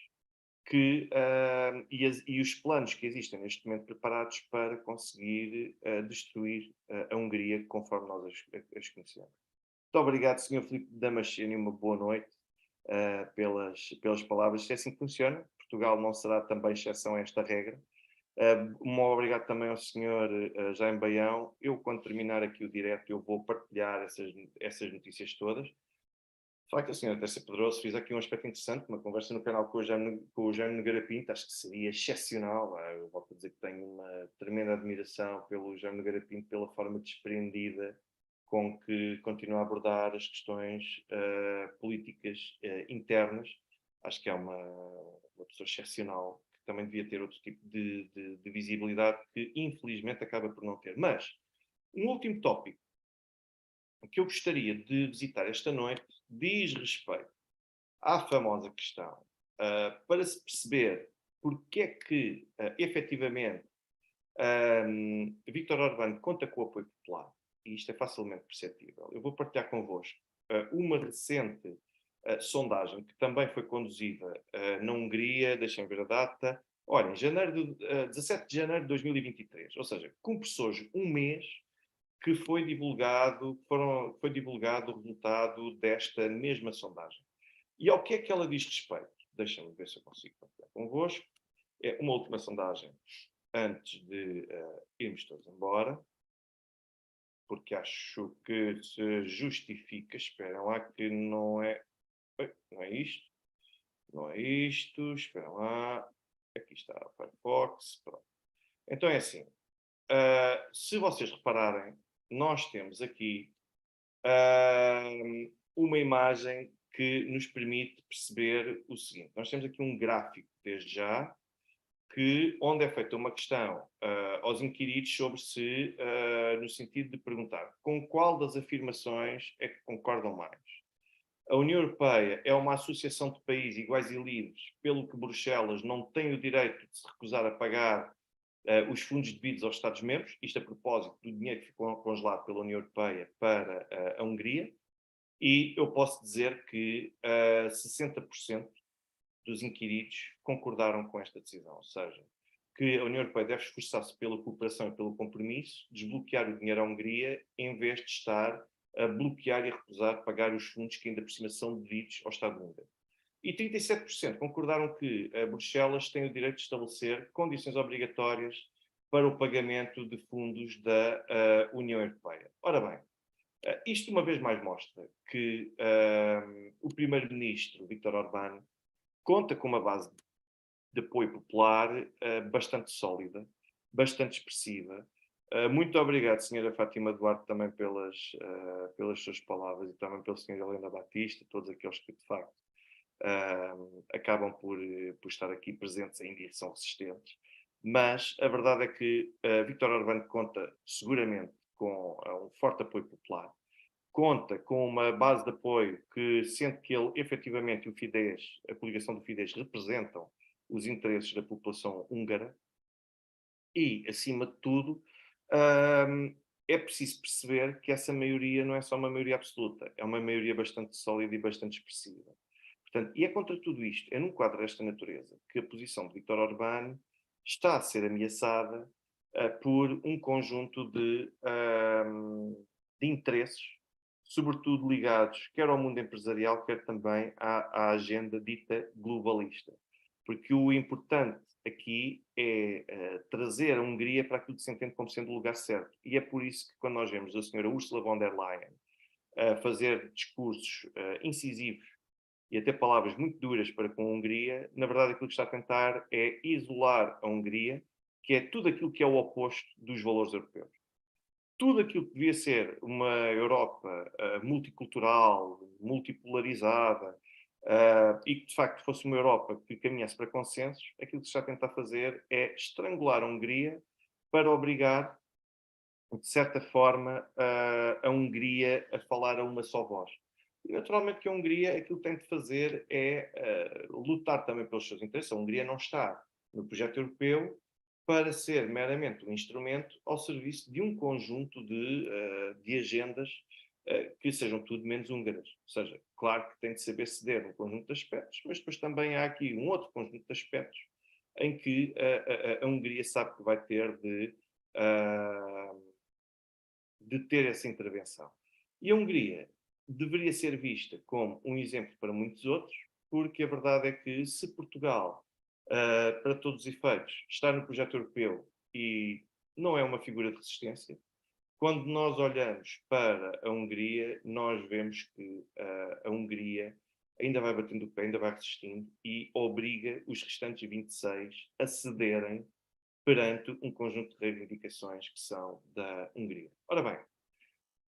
e os planos que existem neste momento preparados para conseguir destruir a Hungria conforme nós as conhecemos. Muito obrigado, Sr. Filipe Damasceno, e uma boa noite pelas palavras. Se é assim que funciona, Portugal não será também exceção a esta regra. Um obrigado também ao Sr. Jaime Baião. Eu, quando terminar aqui o direto, eu vou partilhar essas notícias todas. De facto, a senhora Tessa Pedroso fiz aqui um aspecto interessante, uma conversa no canal com o Jaime Nogueira Pinto, acho que seria excepcional. Eu volto a dizer que tenho uma tremenda admiração pelo Jaime Nogueira Pinto, pela forma desprendida com que continua a abordar as questões políticas internas. Acho que é uma pessoa excepcional, que também devia ter outro tipo de visibilidade, que infelizmente acaba por não ter. Mas, um último tópico que eu gostaria de visitar esta noite diz respeito à famosa questão para se perceber porque é que, efetivamente, Vítor Orbán conta com o apoio popular, e isto é facilmente perceptível. Eu vou partilhar convosco uma recente sondagem que também foi conduzida na Hungria, deixem ver a data, olha, em 17 de janeiro de 2023, ou seja, cumpre-se hoje um mês que foi divulgado o resultado desta mesma sondagem. E ao que é que ela diz respeito? Deixem-me ver se eu consigo partilhar convosco. É uma última sondagem antes de irmos todos embora, porque acho que se justifica. Esperem lá que não é... Não é isto. Não é isto. Esperem lá. Aqui está a Firefox. Pronto. Então é assim. Se vocês repararem, nós temos aqui uma imagem que nos permite perceber o seguinte. Nós temos aqui um gráfico, desde já, onde é feita uma questão aos inquiridos sobre se, no sentido de perguntar com qual das afirmações é que concordam mais. A União Europeia é uma associação de países iguais e livres, pelo que Bruxelas não tem o direito de se recusar a pagar os fundos devidos aos Estados-membros, isto a propósito do dinheiro que ficou congelado pela União Europeia para a Hungria, e eu posso dizer que 60% dos inquiridos concordaram com esta decisão, ou seja, que a União Europeia deve esforçar-se pela cooperação e pelo compromisso, desbloquear o dinheiro à Hungria, em vez de estar a bloquear e a recusar pagar os fundos que ainda por cima são devidos ao Estado húngaro. E 37% concordaram que Bruxelas tem o direito de estabelecer condições obrigatórias para o pagamento de fundos da União Europeia. Ora bem, isto uma vez mais mostra que o primeiro-ministro, Viktor Orbán, conta com uma base de apoio popular bastante sólida, bastante expressiva. Muito obrigado, Sra. Fátima Duarte, também pelas suas palavras, e também pelo Sr. Helena Batista, todos aqueles que, de facto, acabam por estar aqui presentes ainda e são resistentes. Mas a verdade é que Viktor Orbán conta seguramente com um forte apoio popular, conta com uma base de apoio que sente que ele efetivamente o Fidesz, a coligação do Fidesz, representam os interesses da população húngara e, acima de tudo, é preciso perceber que essa maioria não é só uma maioria absoluta, é uma maioria bastante sólida e bastante expressiva. Portanto, e é contra tudo isto, é num quadro desta natureza, que a posição de Viktor Orbán está a ser ameaçada por um conjunto de interesses, sobretudo ligados quer ao mundo empresarial, quer também à agenda dita globalista. Porque o importante aqui é trazer a Hungria para aquilo que se entende como sendo o lugar certo. E é por isso que quando nós vemos a senhora Ursula von der Leyen fazer discursos incisivos e até palavras muito duras para com a Hungria, na verdade aquilo que está a tentar é isolar a Hungria, que é tudo aquilo que é o oposto dos valores europeus. Tudo aquilo que devia ser uma Europa multicultural, multipolarizada, e que de facto fosse uma Europa que caminhasse para consensos, aquilo que se está a tentar fazer é estrangular a Hungria para obrigar, de certa forma, a Hungria a falar a uma só voz. E, naturalmente que a Hungria aquilo que tem de fazer é lutar também pelos seus interesses. A Hungria não está no projeto europeu para ser meramente um instrumento ao serviço de um conjunto de agendas que sejam tudo menos húngaras. Ou seja, claro que tem de saber ceder um conjunto de aspectos, mas depois também há aqui um outro conjunto de aspectos em que a Hungria sabe que vai ter de ter essa intervenção. E a Hungria deveria ser vista como um exemplo para muitos outros, porque a verdade é que se Portugal, para todos os efeitos, está no projeto europeu e não é uma figura de resistência, quando nós olhamos para a Hungria, nós vemos que a Hungria ainda vai batendo o pé, ainda vai resistindo e obriga os restantes 26 a cederem perante um conjunto de reivindicações que são da Hungria. Ora bem,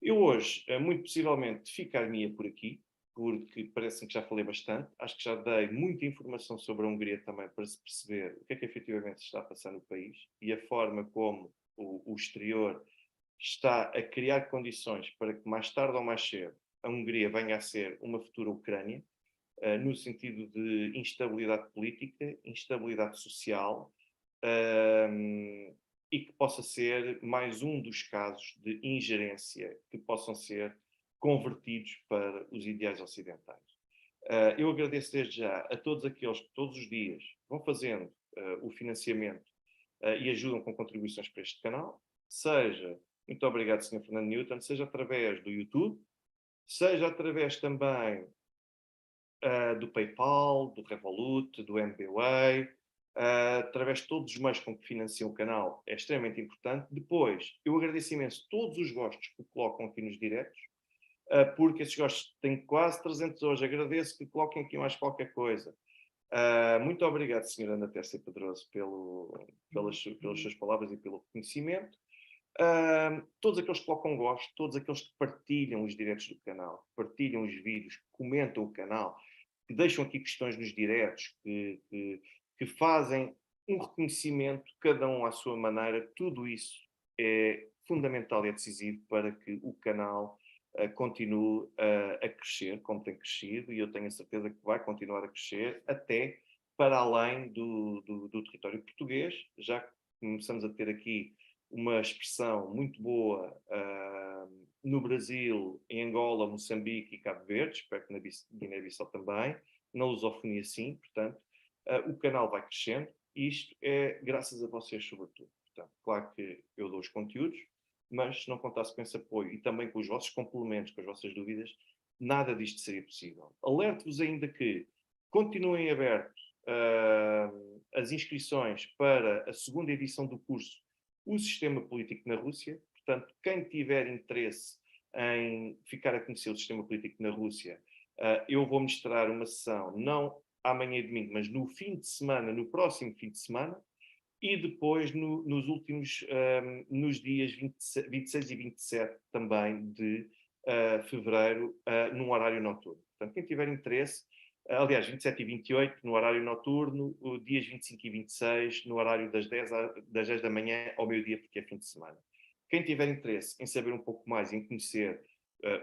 eu hoje, muito possivelmente, ficar-me-ia por aqui, porque parece-me que já falei bastante. Acho que já dei muita informação sobre a Hungria também para se perceber o que é que efetivamente se está a passar no país e a forma como o exterior está a criar condições para que mais tarde ou mais cedo a Hungria venha a ser uma futura Ucrânia, no sentido de instabilidade política, instabilidade social, e que possa ser mais um dos casos de ingerência que possam ser convertidos para os ideais ocidentais. Eu agradeço desde já a todos aqueles que todos os dias vão fazendo o financiamento e ajudam com contribuições para este canal, seja, muito obrigado, Sr. Fernando Newton, seja através do YouTube, seja através também do PayPal, do Revolut, do MBWay, através de todos os meios com que financiam o canal, é extremamente importante. Depois, eu agradeço imenso todos os gostos que colocam aqui nos diretos, porque esses gostos têm quase 300 hoje. Agradeço que coloquem aqui mais qualquer coisa. Muito obrigado, Sr. Ana Tércia Pedroso, pelas suas palavras e pelo reconhecimento. Todos aqueles que colocam gosto, todos aqueles que partilham os diretos do canal, que partilham os vídeos, que comentam o canal, que deixam aqui questões nos diretos, que fazem um reconhecimento, cada um à sua maneira, tudo isso é fundamental e é decisivo para que o canal continue a crescer, como tem crescido, e eu tenho a certeza que vai continuar a crescer, até para além do território português, já que começamos a ter aqui uma expressão muito boa no Brasil, em Angola, Moçambique e Cabo Verde, espero que na Guiné-Bissau também, na lusofonia sim, portanto, o canal vai crescendo e isto é graças a vocês sobretudo. Portanto, claro que eu dou os conteúdos, mas se não contasse com esse apoio e também com os vossos complementos, com as vossas dúvidas, nada disto seria possível. Alerto-vos ainda que continuem abertos as inscrições para a segunda edição do curso O Sistema Político na Rússia. Portanto, quem tiver interesse em ficar a conhecer o sistema político na Rússia, eu vou ministrar uma sessão, não amanhã e domingo, mas no fim de semana, no próximo fim de semana, e depois nos últimos, nos dias 26 e 27 também de fevereiro, num horário noturno. Portanto, quem tiver interesse, aliás, 27 e 28 no horário noturno, dias 25 e 26 no horário das 10 da manhã ao meio-dia, porque é fim de semana. Quem tiver interesse em saber um pouco mais, em conhecer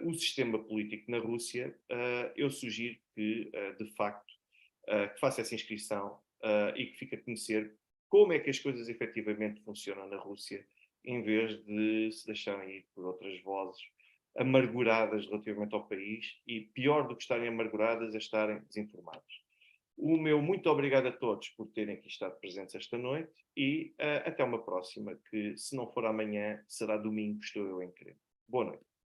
o sistema político na Rússia, eu sugiro que, de facto, que faça essa inscrição e que fique a conhecer como é que as coisas efetivamente funcionam na Rússia, em vez de se deixarem ir por outras vozes amarguradas relativamente ao país e, pior do que estarem amarguradas, é estarem desinformadas. O meu muito obrigado a todos por terem aqui estado presentes esta noite e até uma próxima, que se não for amanhã, será domingo, estou eu em querer. Boa noite.